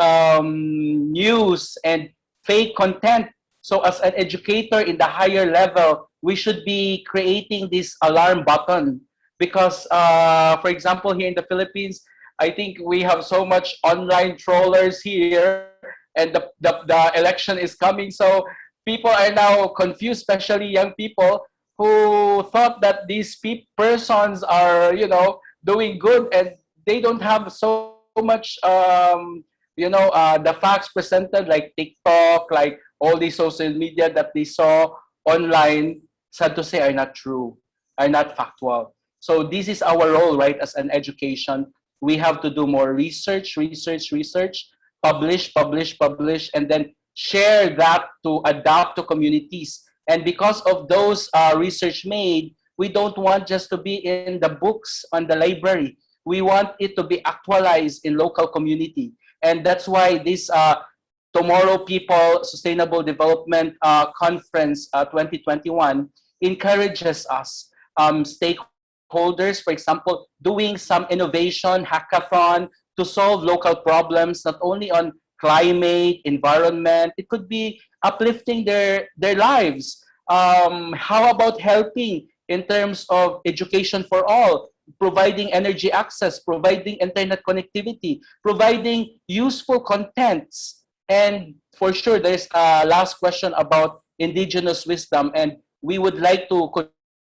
S5: news, and fake content. So as an educator in the higher level, we should be creating this alarm button because, for example, here in the Philippines, I think we have so much online trollers here, and the election is coming. So people are now confused, especially young people who thought that these persons are, doing good, and they don't have so much, the facts presented, like TikTok, like all these social media that they saw online, sad to say, are not true, are not factual. So this is our role, right, as an education. We have to do more research, publish, and then share that to adapt to communities. And because of those research made, we don't want just to be in the books on the library. We want it to be actualized in local community. And that's why this Tomorrow People Sustainable Development Conference 2021 encourages us, stakeholders, for example, doing some innovation hackathon to solve local problems, not only on climate, environment. It could be uplifting their lives. How about helping in terms of education for all, providing energy access, providing internet connectivity, providing useful contents. And for sure, there's a last question about indigenous wisdom, and we would like to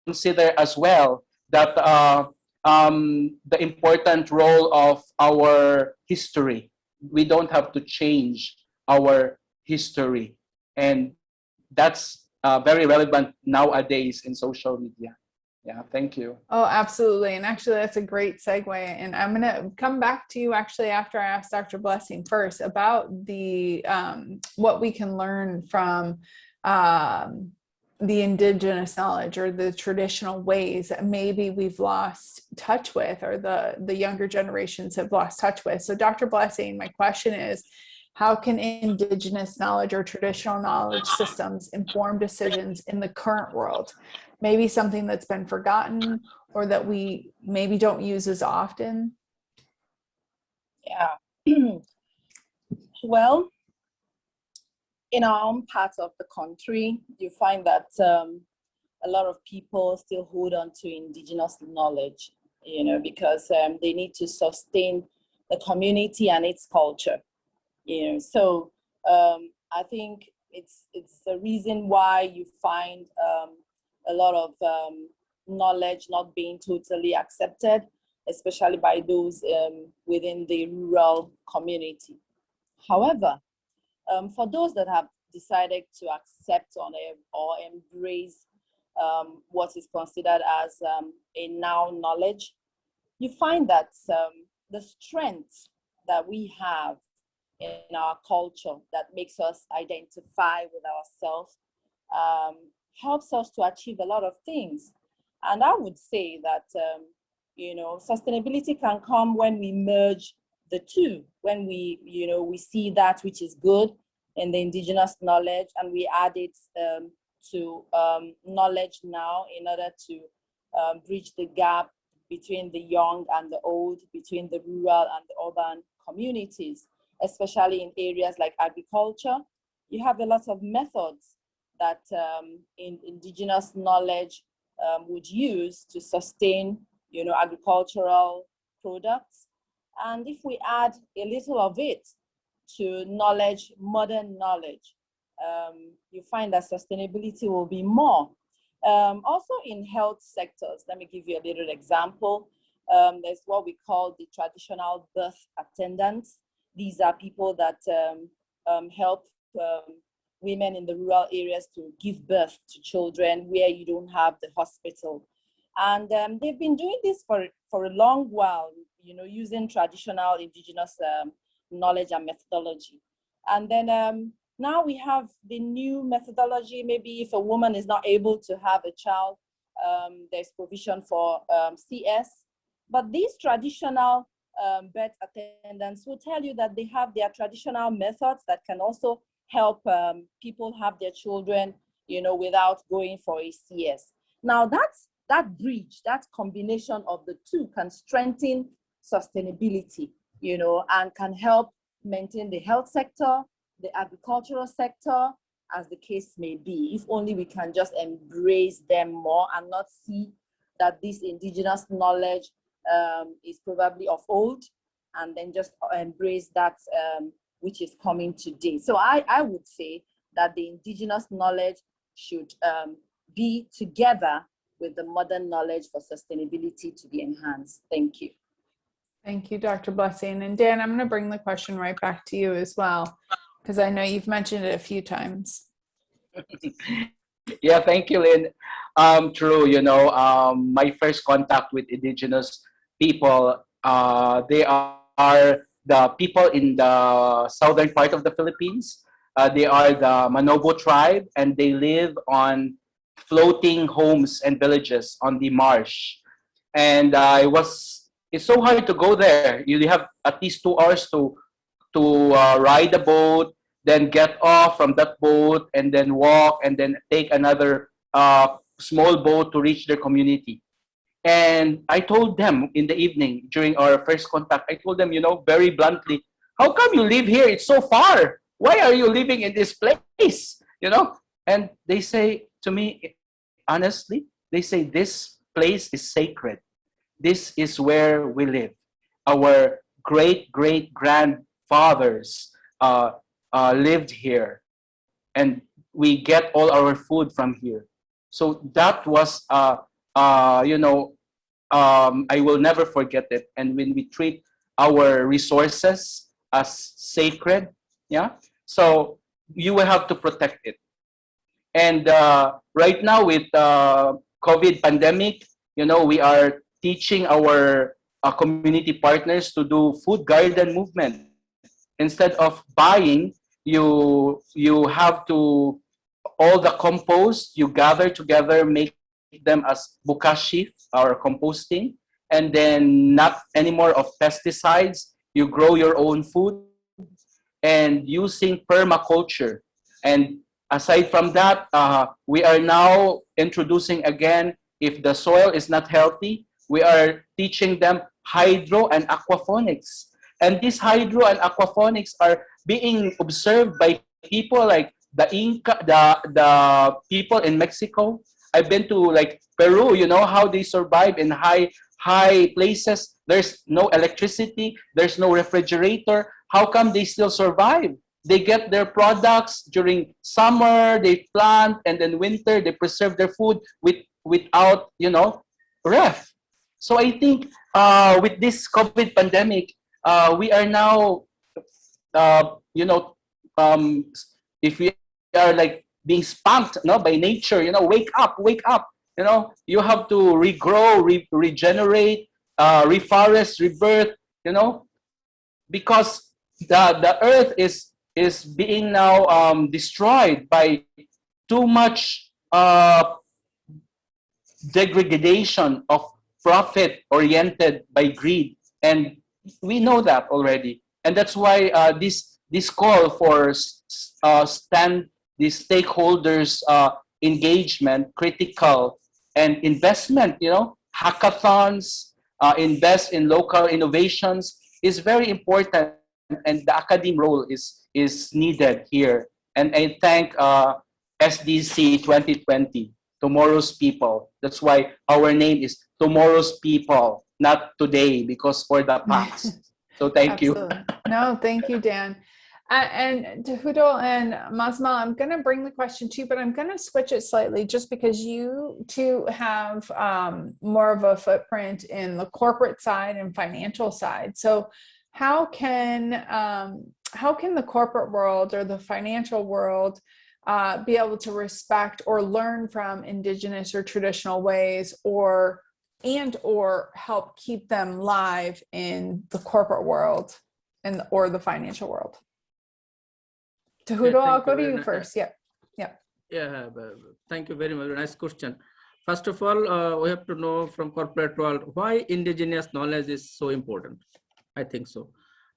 S5: consider as well that the important role of our history. We don't have to change our history, and that's very relevant nowadays in social media. Yeah, thank you.
S1: Oh, absolutely. And actually, that's a great segue. And I'm going to come back to you actually after I ask Dr. Blessing first about the what we can learn from the indigenous knowledge or the traditional ways that maybe we've lost touch with, or the younger generations have lost touch with. So Dr. Blessing, my question is, how can indigenous knowledge or traditional knowledge systems inform decisions in the current world? Maybe something that's been forgotten or that we maybe don't use as often?
S4: Yeah. Well, in our own part of the country, you find that a lot of people still hold on to indigenous knowledge, because they need to sustain the community and its culture. So I think it's the reason why you find a lot of knowledge not being totally accepted, especially by those within the rural community. However, for those that have decided to accept or embrace what is considered as a now knowledge, you find that the strength that we have in our culture that makes us identify with ourselves, helps us to achieve a lot of things. And I would say that, you know, sustainability can come when we merge the two, when we, you know, we see that which is good in the indigenous knowledge and we add it to knowledge now in order to bridge the gap between the young and the old, between the rural and the urban communities, especially in areas like agriculture. You have a lot of methods that in indigenous knowledge would use to sustain, you know, agricultural products. And if we add a little of it to knowledge, modern knowledge, you find that sustainability will be more. Also in health sectors, let me give you a little example. There's what we call the traditional birth attendants. These are people that help women in the rural areas to give birth to children where you don't have the hospital. And they've been doing this for a long while, you know, using traditional indigenous knowledge and methodology. And then now we have the new methodology. Maybe if a woman is not able to have a child, there's provision for CS. But these traditional birth attendants will tell you that they have their traditional methods that can also help people have their children, you know, without going for a CS. Now that bridge, that combination of the two can strengthen sustainability, you know, and can help maintain the health sector, the agricultural sector, as the case may be, if only we can just embrace them more and not see that this indigenous knowledge is probably of old, and then just embrace that which is coming today. So I would say that the indigenous knowledge should be together with the modern knowledge for sustainability to be enhanced. Thank you.
S1: Thank you, Dr. Blessing. And Dan, I'm going to bring the question right back to you as well, because I know you've mentioned it a few times.
S5: Yeah, thank you, Lynn. True, you know, my first contact with indigenous people, they are the people in the southern part of the Philippines. They are the Manobo tribe, and they live on floating homes and villages on the marsh. And it's so hard to go there. You have at least 2 hours to ride a boat, then get off from that boat, and then walk, and then take another small boat to reach their community. And I told them in the evening during our first contact, I told them, you know, very bluntly, how come you live here? It's so far. Why are you living in this place? You know? And they say to me, honestly, they say this place is sacred. This is where we live. Our great-great-grandfathers lived here, and we get all our food from here. So that was, you know, I will never forget it. And when we treat our resources as sacred, yeah, so you will have to protect it. And right now with COVID pandemic, you know, we are teaching our community partners to do food garden movement. Instead of buying, you have to, all the compost you gather together, make them as bukashi or composting, and then not anymore of pesticides. You grow your own food and using permaculture. And aside from that, we are now introducing again, if the soil is not healthy, we are teaching them hydro and aquaponics. And these hydro and aquaponics are being observed by people like the Inca, the people in Mexico. I've been to like Peru, you know, how they survive in high places. There's no electricity, there's no refrigerator. How come they still survive? They get their products during summer, they plant, and then winter, they preserve their food without, you know, ref. So I think with this COVID pandemic, we are now, you know, if we are like being spanked, no, by nature, you know, wake up, you know, you have to regrow, regenerate, reforest, rebirth, you know, because the earth is being now destroyed by too much degradation of profit oriented by greed, and we know that already. And that's why this call for the stakeholders engagement, critical, and investment, hackathons, invest in local innovations is very important, and the academe role is needed here. And I thank SDC 2020, Tomorrow's People. That's why our name is Tomorrow's People, not today, because for the past. So thank you.
S1: No, thank you, Dan. And Touhidul and Mozammel, I'm going to bring the question to you, but I'm going to switch it slightly just because you two have more of a footprint in the corporate side and financial side. So how can the corporate world or the financial world be able to respect or learn from indigenous or traditional ways, or help keep them live in the corporate world or the financial world? Touhidul, I'll go to you first. Yeah.
S2: Thank you very much. Nice question. First of all, we have to know from corporate world why indigenous knowledge is so important. I think so.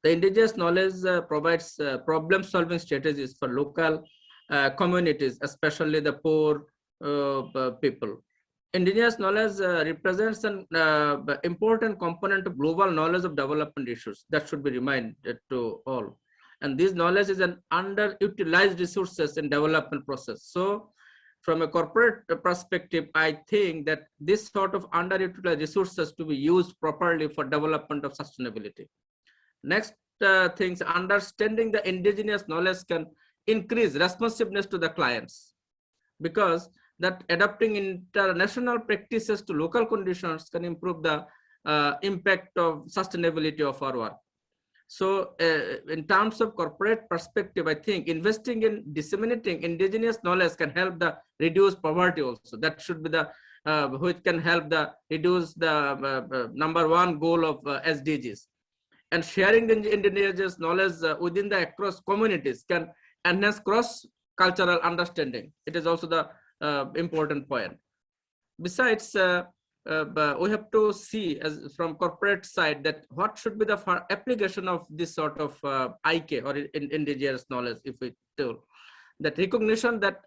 S2: The indigenous knowledge provides problem-solving strategies for local communities, especially the poor people. Indigenous knowledge represents an important component of global knowledge of development issues. That should be reminded to all. And this knowledge is an underutilized resources in development process. So from a corporate perspective, I think that this sort of underutilized resources to be used properly for development of sustainability. Next things, understanding the indigenous knowledge can increase responsiveness to the clients, because that adapting international practices to local conditions can improve the impact of sustainability of our work. So in terms of corporate perspective, I think investing in disseminating indigenous knowledge can help the reduce poverty also. That should be the which can help the reduce the number one goal of SDGs. And sharing the indigenous knowledge within the across communities can enhance cross-cultural understanding. It is also the important point. Besides, we have to see as from corporate side that what should be the application of this sort of IK or indigenous knowledge, if we do. That recognition that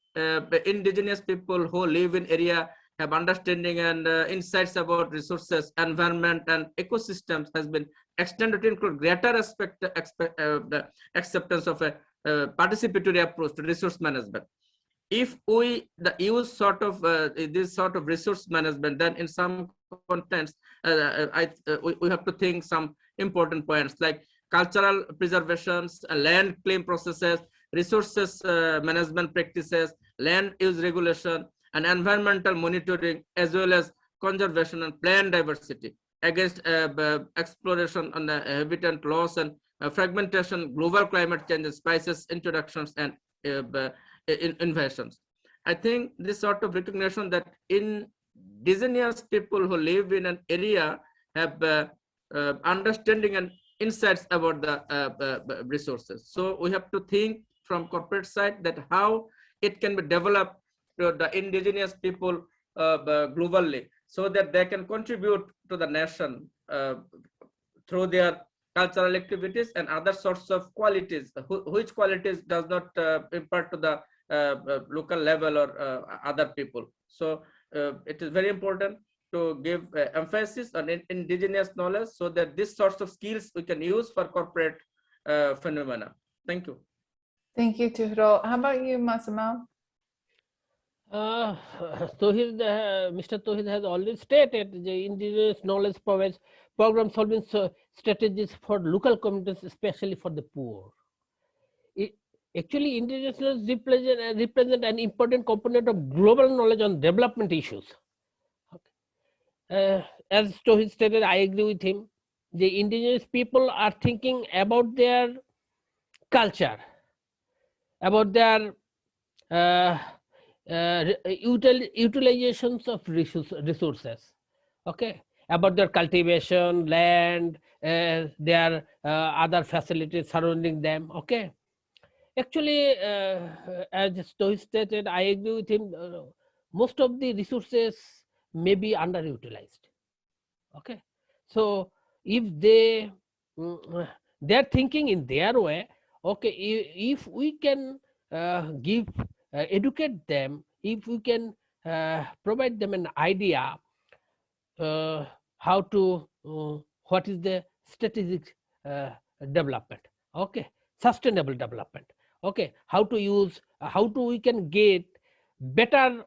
S2: indigenous people who live in area have understanding and insights about resources, environment, and ecosystems has been extended to include greater the acceptance of a participatory approach to resource management. If we use sort of this sort of resource management, then in some contents, we have to think some important points like cultural preservations, land claim processes, resources management practices, land use regulation, and environmental monitoring, as well as conservation and plant diversity against exploration on the habitat loss and fragmentation, global climate changes, spices introductions, and invasions. I think this sort of recognition that indigenous people who live in an area have understanding and insights about the resources. So we have to think from corporate side that how it can be developed to the indigenous people globally, so that they can contribute to the nation through their cultural activities and other sorts of qualities, which qualities does not impart to the local level or other people. So it is very important to give emphasis on indigenous knowledge, so that these sorts of skills we can use for corporate phenomena. Thank you.
S1: Thank you, Touhidul. How about you, Mozammel?
S3: Mr. Touhidul has already stated the indigenous knowledge provides problem solving strategies for local communities, especially for the poor. Actually, indigenous knowledge represent an important component of global knowledge on development issues. As Touhidul stated, I agree with him. The indigenous people are thinking about their culture, about their utilizations of resources, okay, about their cultivation, land, their other facilities surrounding them. Okay, actually, as Touhidul stated, I agree with him. Most of the resources may be underutilized. Okay, so if they're thinking in their way, okay, if we can educate them, if we can provide them an idea how to what is the strategic development, okay, sustainable development, okay, how to use, how to we can get better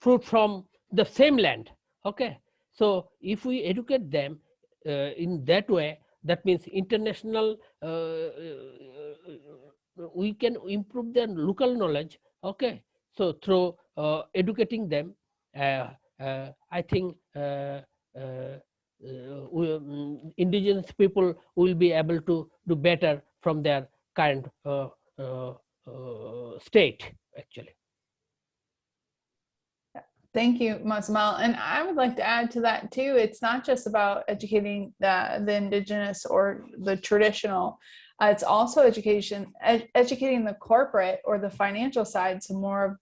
S3: fruit from the same land. Okay, so if we educate them in that way, that means international, we can improve their local knowledge. Okay, so through educating them, I think indigenous people will be able to do better from their current state, actually.
S1: Thank you, Mozammel. And I would like to add to that too. It's not just about educating the indigenous or the traditional. It's also educating the corporate or the financial side, so more of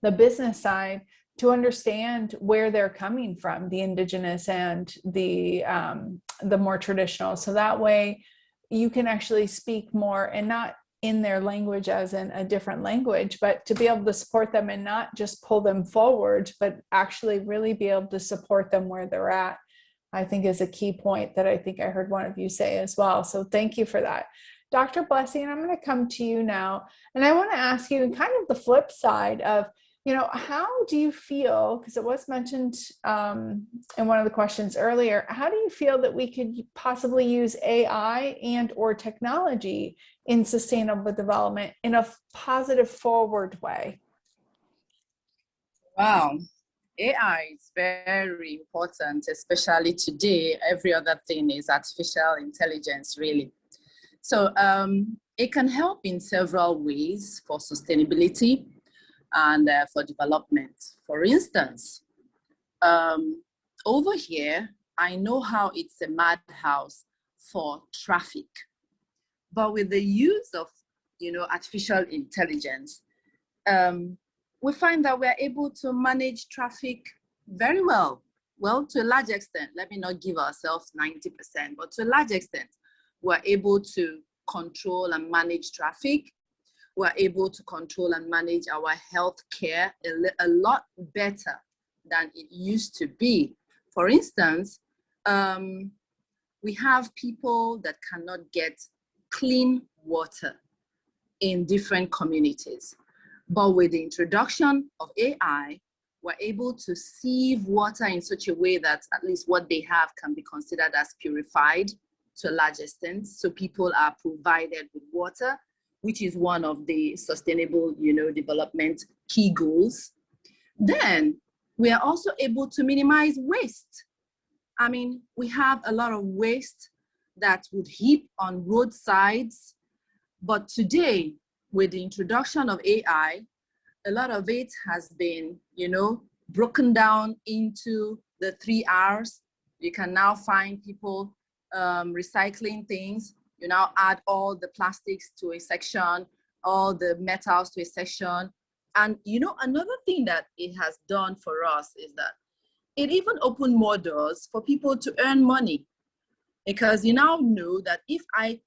S1: the business side, to understand where they're coming from, the indigenous and the more traditional. So that way you can actually speak more, and not in their language as in a different language, but to be able to support them and not just pull them forward, but actually really be able to support them where they're at, I think is a key point that I think I heard one of you say as well. So thank you for that. Dr. Blessing, I'm going to come to you now, and I want to ask you kind of the flip side of, how do you feel, because it was mentioned in one of the questions earlier, how do you feel that we could possibly use AI and or technology in sustainable development in a positive forward way?
S4: Wow, AI is very important, especially today. Every other thing is artificial intelligence, really. So it can help in several ways for sustainability and for development. For instance, over here, I know how it's a madhouse for traffic, but with the use of, artificial intelligence, we find that we're able to manage traffic very well. Well, to a large extent, let me not give ourselves 90%, but to a large extent, we're able to control and manage traffic. We're able to control and manage our health care a lot better than it used to be. For instance, we have people that cannot get clean water in different communities. But with the introduction of AI, we're able to sieve water in such a way that at least what they have can be considered as purified to a large extent. So people are provided with water, which is one of the sustainable, development key goals. Then we are also able to minimize waste. I mean, we have a lot of waste that would heap on roadsides, but today, with the introduction of AI, a lot of it has been, broken down into the 3 R's. You can now find people recycling things. You now add all the plastics to a section, all the metals to a section. And another thing that it has done for us is that it even opened more doors for people to earn money. Because you now know that if I,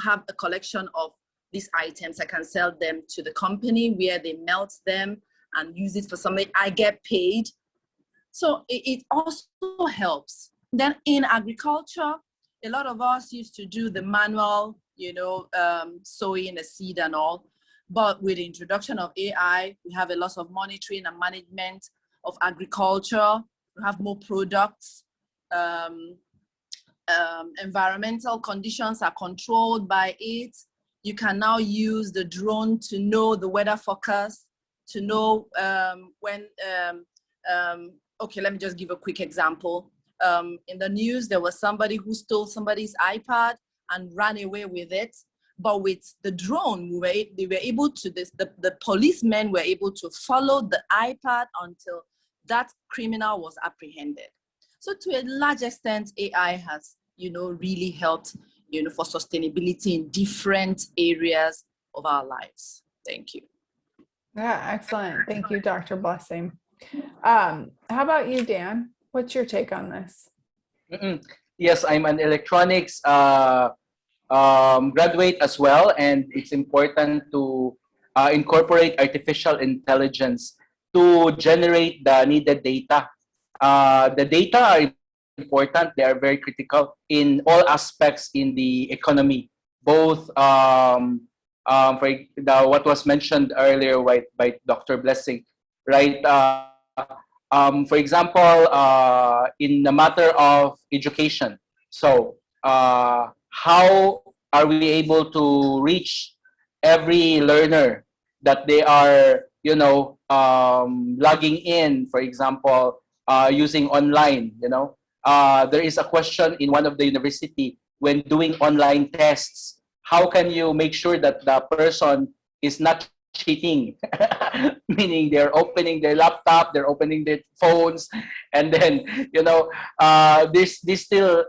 S4: have a collection of these items, I can sell them to the company where they melt them and use it for something, I get paid. So it also helps. Then in agriculture, a lot of us used to do the manual, sowing a seed and all. But with the introduction of AI, we have a lot of monitoring and management of agriculture. We have more products. Environmental conditions are controlled by it. You can now use the drone to know the weather forecast, to know when, okay, let me just give a quick example. In the news, there was somebody who stole somebody's iPad and ran away with it. But with the drone, they were able to, the policemen were able to follow the iPad until that criminal was apprehended. So to a large extent, AI has, really helped, for sustainability in different areas of our lives. Thank you.
S1: Yeah, excellent. Thank you, Dr. Blessing. How about you, Dan? What's your take on this?
S5: Yes, I'm an electronics graduate as well, and it's important to incorporate artificial intelligence to generate the needed data. The data are important. They are very critical in all aspects in the economy, both what was mentioned earlier by Dr. Blessing, right? For example, in the matter of education. So how are we able to reach every learner that they are, logging in, for example, using online, there is a question in one of the university when doing online tests. How can you make sure that the person is not cheating? Meaning they're opening their laptop, they're opening their phones, and then there's still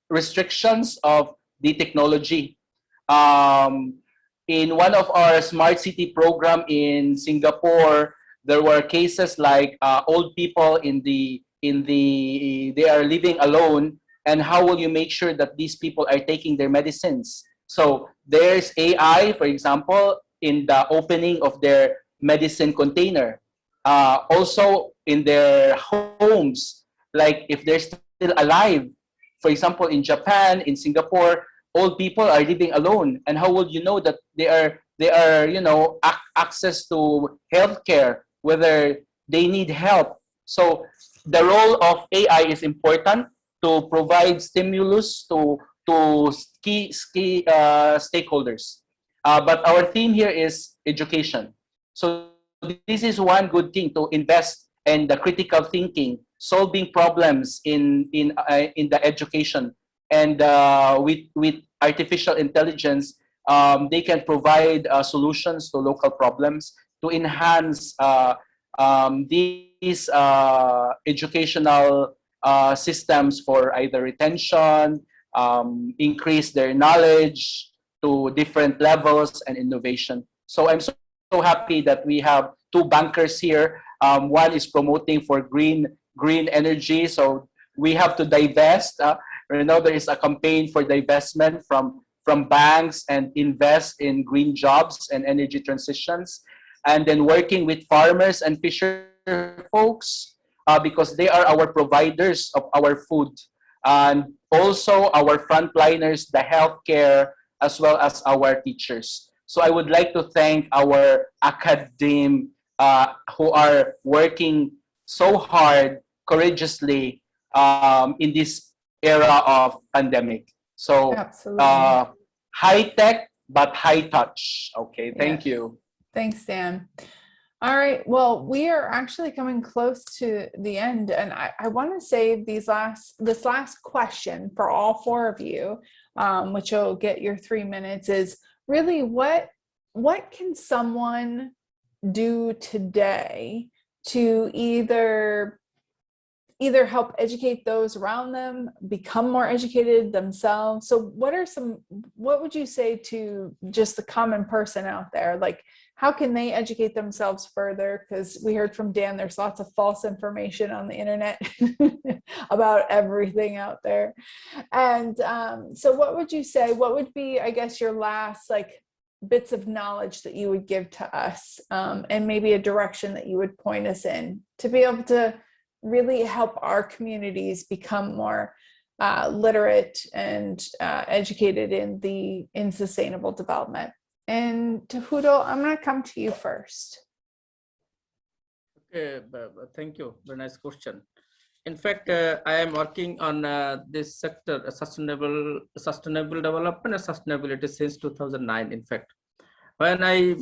S5: restrictions of the technology. In one of our smart city program in Singapore, there were cases like old people they are living alone, and how will you make sure that these people are taking their medicines? So there's AI, for example, in the opening of their medicine container. Also in their homes, like if they're still alive. For example, in Japan, in Singapore, old people are living alone, and how would you know that they are access to healthcare, whether they need help? So the role of AI is important to provide stimulus to key stakeholders. But our theme here is education. So this is one good thing, to invest in the critical thinking, solving problems in the education, and with artificial intelligence, they can provide solutions to local problems to enhance these educational systems for either retention, increase their knowledge to different levels, and innovation. So I'm so happy that we have two bankers here. One is promoting for green energy. So we have to divest. There is a campaign for divestment from banks and invest in green jobs and energy transitions. And then working with farmers and fisher folks, because they are our providers of our food. And also our frontliners, the healthcare, as well as our teachers. So I would like to thank our academe who are working so hard, courageously, in this era of pandemic. So high tech, but high touch. Okay, thank you.
S1: Thanks, Dan. All right, well, we are actually coming close to the end, and I want to save this last question for all four of you, which will get your 3 minutes, is really what can someone do today to either help educate those around them, become more educated themselves? So what would you say to just the common person out there? Like, how can they educate themselves further? Because we heard from Dan, there's lots of false information on the internet about everything out there. And so what would you say, what would be, I guess, your last bits of knowledge that you would give to us, and maybe a direction that you would point us in to be able to really help our communities become more literate and educated in sustainable development? And Touhidul, I'm going to come to you first.
S2: Okay, thank you. Very nice question. In fact, I am working on this sector, sustainable development and sustainability, since 2009. In fact, when I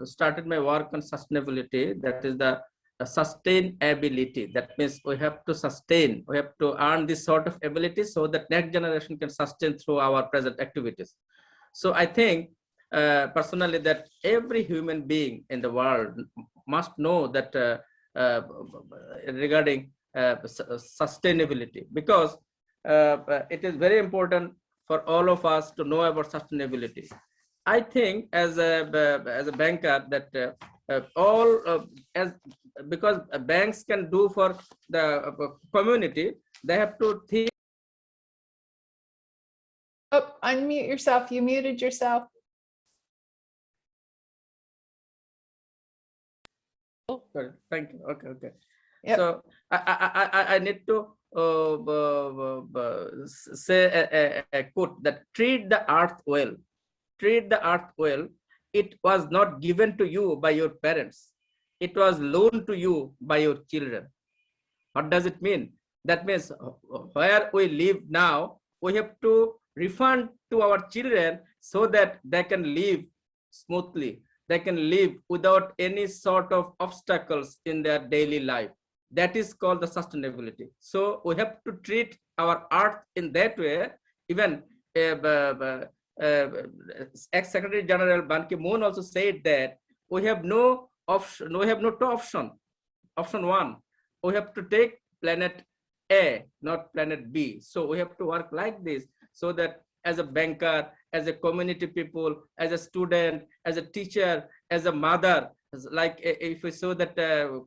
S2: started my work on sustainability, that is the sustainability. That means we have to sustain, we have to earn this sort of ability so that next generation can sustain through our present activities. So I think personally that every human being in the world must know that regarding sustainability, because it is very important for all of us to know about sustainability. I think as a banker that because banks can do for the community, they have to think.
S1: Oh, unmute yourself. You muted yourself.
S2: Oh, sorry. Thank you. Okay, okay.
S1: Yep.
S2: So I need to say a quote that treat the earth well. Treat the earth well. It was not given to you by your parents. It was loaned to you by your children. What does it mean? That means where we live now, we have to refund to our children so that they can live smoothly. They can live without any sort of obstacles in their daily life. That is called the sustainability. So we have to treat our earth in that way. Even ex-Secretary General Ban Ki-moon also said that we have no option. We have no two option. Option one, we have to take planet A, not planet B. So we have to work like this, so that as a banker, as a community people, as a student, as a teacher, as a mother, like if we saw that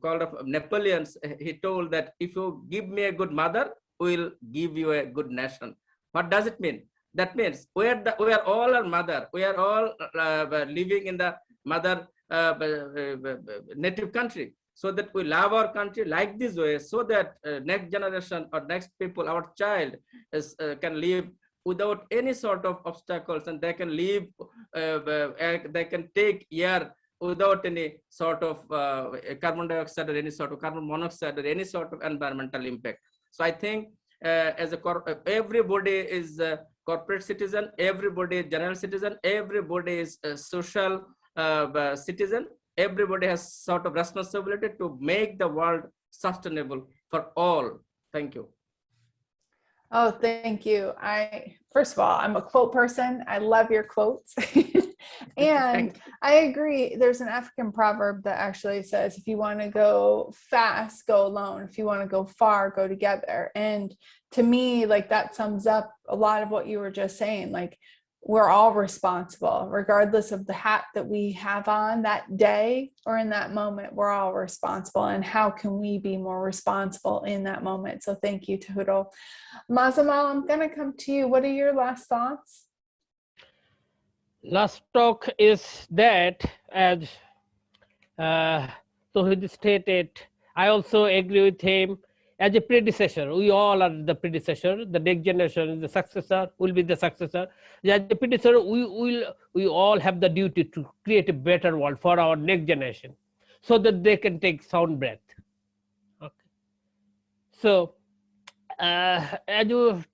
S2: called of Napoleon's, he told that if you give me a good mother, we'll give you a good nation. What does it mean? That means we are all our mother. We are all living in the mother native country, so that we love our country like this way, so that next generation or next people, our child can live without any sort of obstacles, and they can live, they can take air without any sort of carbon dioxide or any sort of carbon monoxide or any sort of environmental impact. So I think as everybody is a corporate citizen, everybody is general citizen, everybody is a social citizen. Everybody has sort of responsibility to make the world sustainable for all. Thank you.
S1: Oh, thank you. First of all, I'm a quote person. I love your quotes. And I agree. There's an African proverb that actually says, if you want to go fast, go alone. If you want to go far, go together. And to me, like, that sums up a lot of what you were just saying. Like, we're all responsible, regardless of the hat that we have on that day or in that moment. We're all responsible. And how can we be more responsible in that moment? So thank you, Touhidul. Mozammel, I'm going to come to you. What are your last thoughts?
S3: Last talk is that, as Touhidul stated, I also agree with him. As a predecessor, we all are the predecessor. The next generation is the successor, will be the successor. As a predecessor, we all have the duty to create a better world for our next generation, so that they can take sound breath. Okay. So, as you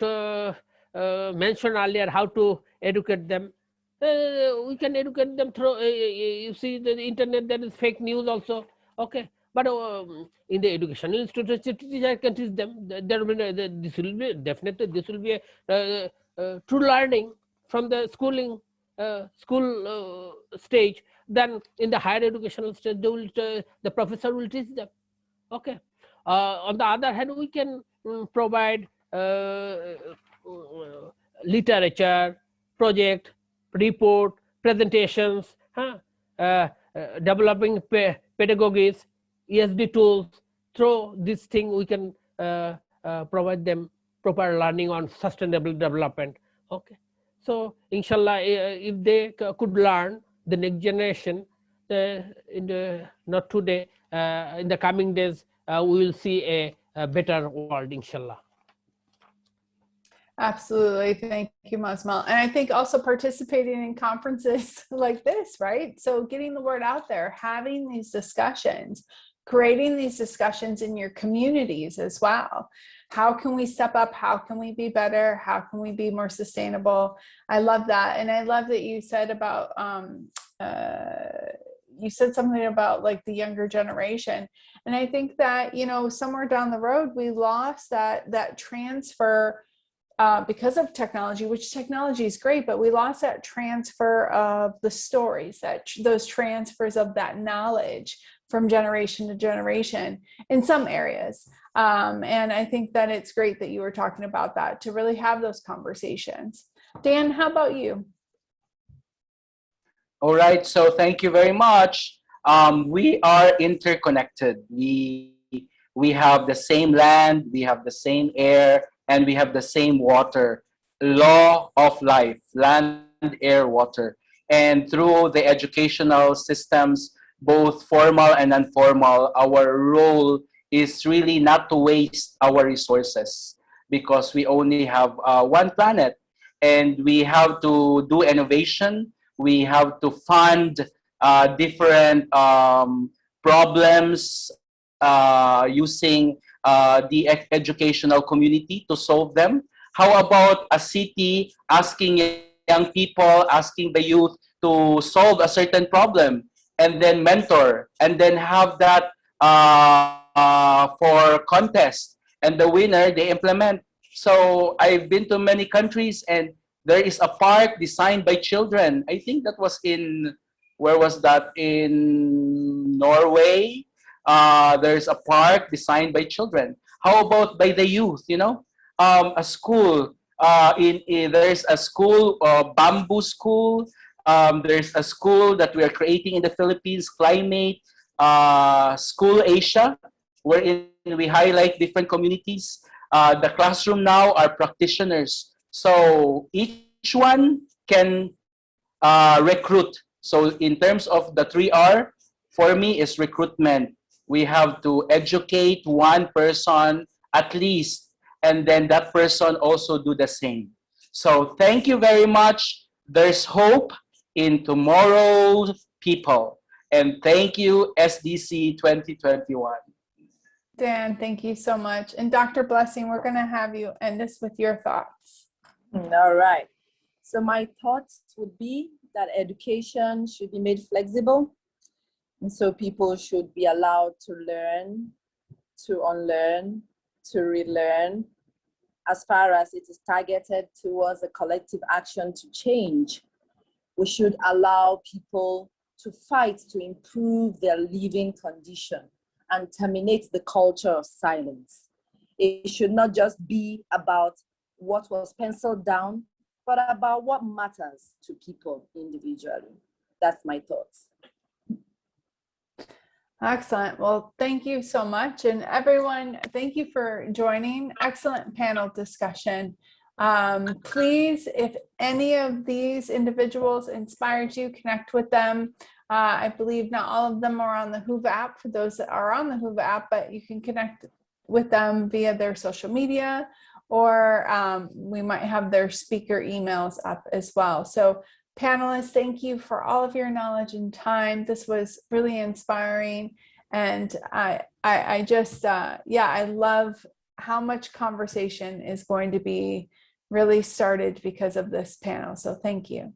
S3: mentioned earlier, how to educate them. We can educate them through, you see the internet, there is fake news also. Okay. But in the educational institutions, I can teach them. This will be definitely, this will be a true learning from the schooling school stage. Then in the higher educational stage, they will, the professor will teach them. Okay. On the other hand, we can provide literature, project, report, presentations, developing pedagogies, ESD tools. Through this thing, we can provide them proper learning on sustainable development. Okay. So, inshallah, if they could learn, the next generation, in the not today, in the coming days, we will see a better world, inshallah.
S1: Absolutely. Thank you, Mozammel. And I think also participating in conferences like this, right? So getting the word out there, having these discussions, creating these discussions in your communities as well. How can we step up? How can we be better? How can we be more sustainable? I love that. And I love that you said about, you said something about like the younger generation. And I think that, you know, somewhere down the road, we lost that transfer because of technology, which technology is great, but we lost that transfer of the stories, those transfers of that knowledge from generation to generation in some areas. And I think that it's great that you were talking about that, to really have those conversations. Dan, how about you?
S5: All right, so thank you very much. We are interconnected. We have the same land, we have the same air, and we have the same water. Law of life, land, air, water. And through the educational systems, both formal and non-formal, our role is really not to waste our resources, because we only have one planet, and we have to do innovation. We have to fund different problems using the educational community to solve them. How about a city asking young people, asking the youth to solve a certain problem, and then mentor, and then have that for contest, and the winner they implement. So I've been to many countries, and there is a park designed by children. I think that was in, where was that? In Norway. There's a park designed by children. How about by the youth? You know, a school. There's a school, bamboo school. There's a school that we are creating in the Philippines, Climate School Asia, wherein we highlight different communities. The classroom now are practitioners. So each one can recruit. So in terms of the 3R, for me is recruitment. We have to educate one person at least, and then that person also do the same. So thank you very much. There's hope in tomorrow's people. And thank you, SDC 2021.
S1: Dan, thank you so much. And Dr. Blessing, we're going to have you end us with your thoughts.
S4: All right. So my thoughts would be that education should be made flexible. And so people should be allowed to learn, to unlearn, to relearn, as far as it is targeted towards a collective action to change. We should allow people to fight to improve their living condition and terminate the culture of silence. It should not just be about what was penciled down, but about what matters to people individually. That's my thoughts.
S1: Excellent. Well, thank you so much. And everyone, thank you for joining. Excellent panel discussion. Please, if any of these individuals inspired you, connect with them. I believe not all of them are on the Hoove app, for those that are on the Hoove app, but you can connect with them via their social media, or we might have their speaker emails up as well. So panelists, thank you for all of your knowledge and time. This was really inspiring. And I just, I love how much conversation is going to be really started because of this panel. So thank you.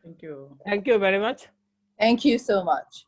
S2: Thank you.
S3: Thank you very much.
S4: Thank you so much.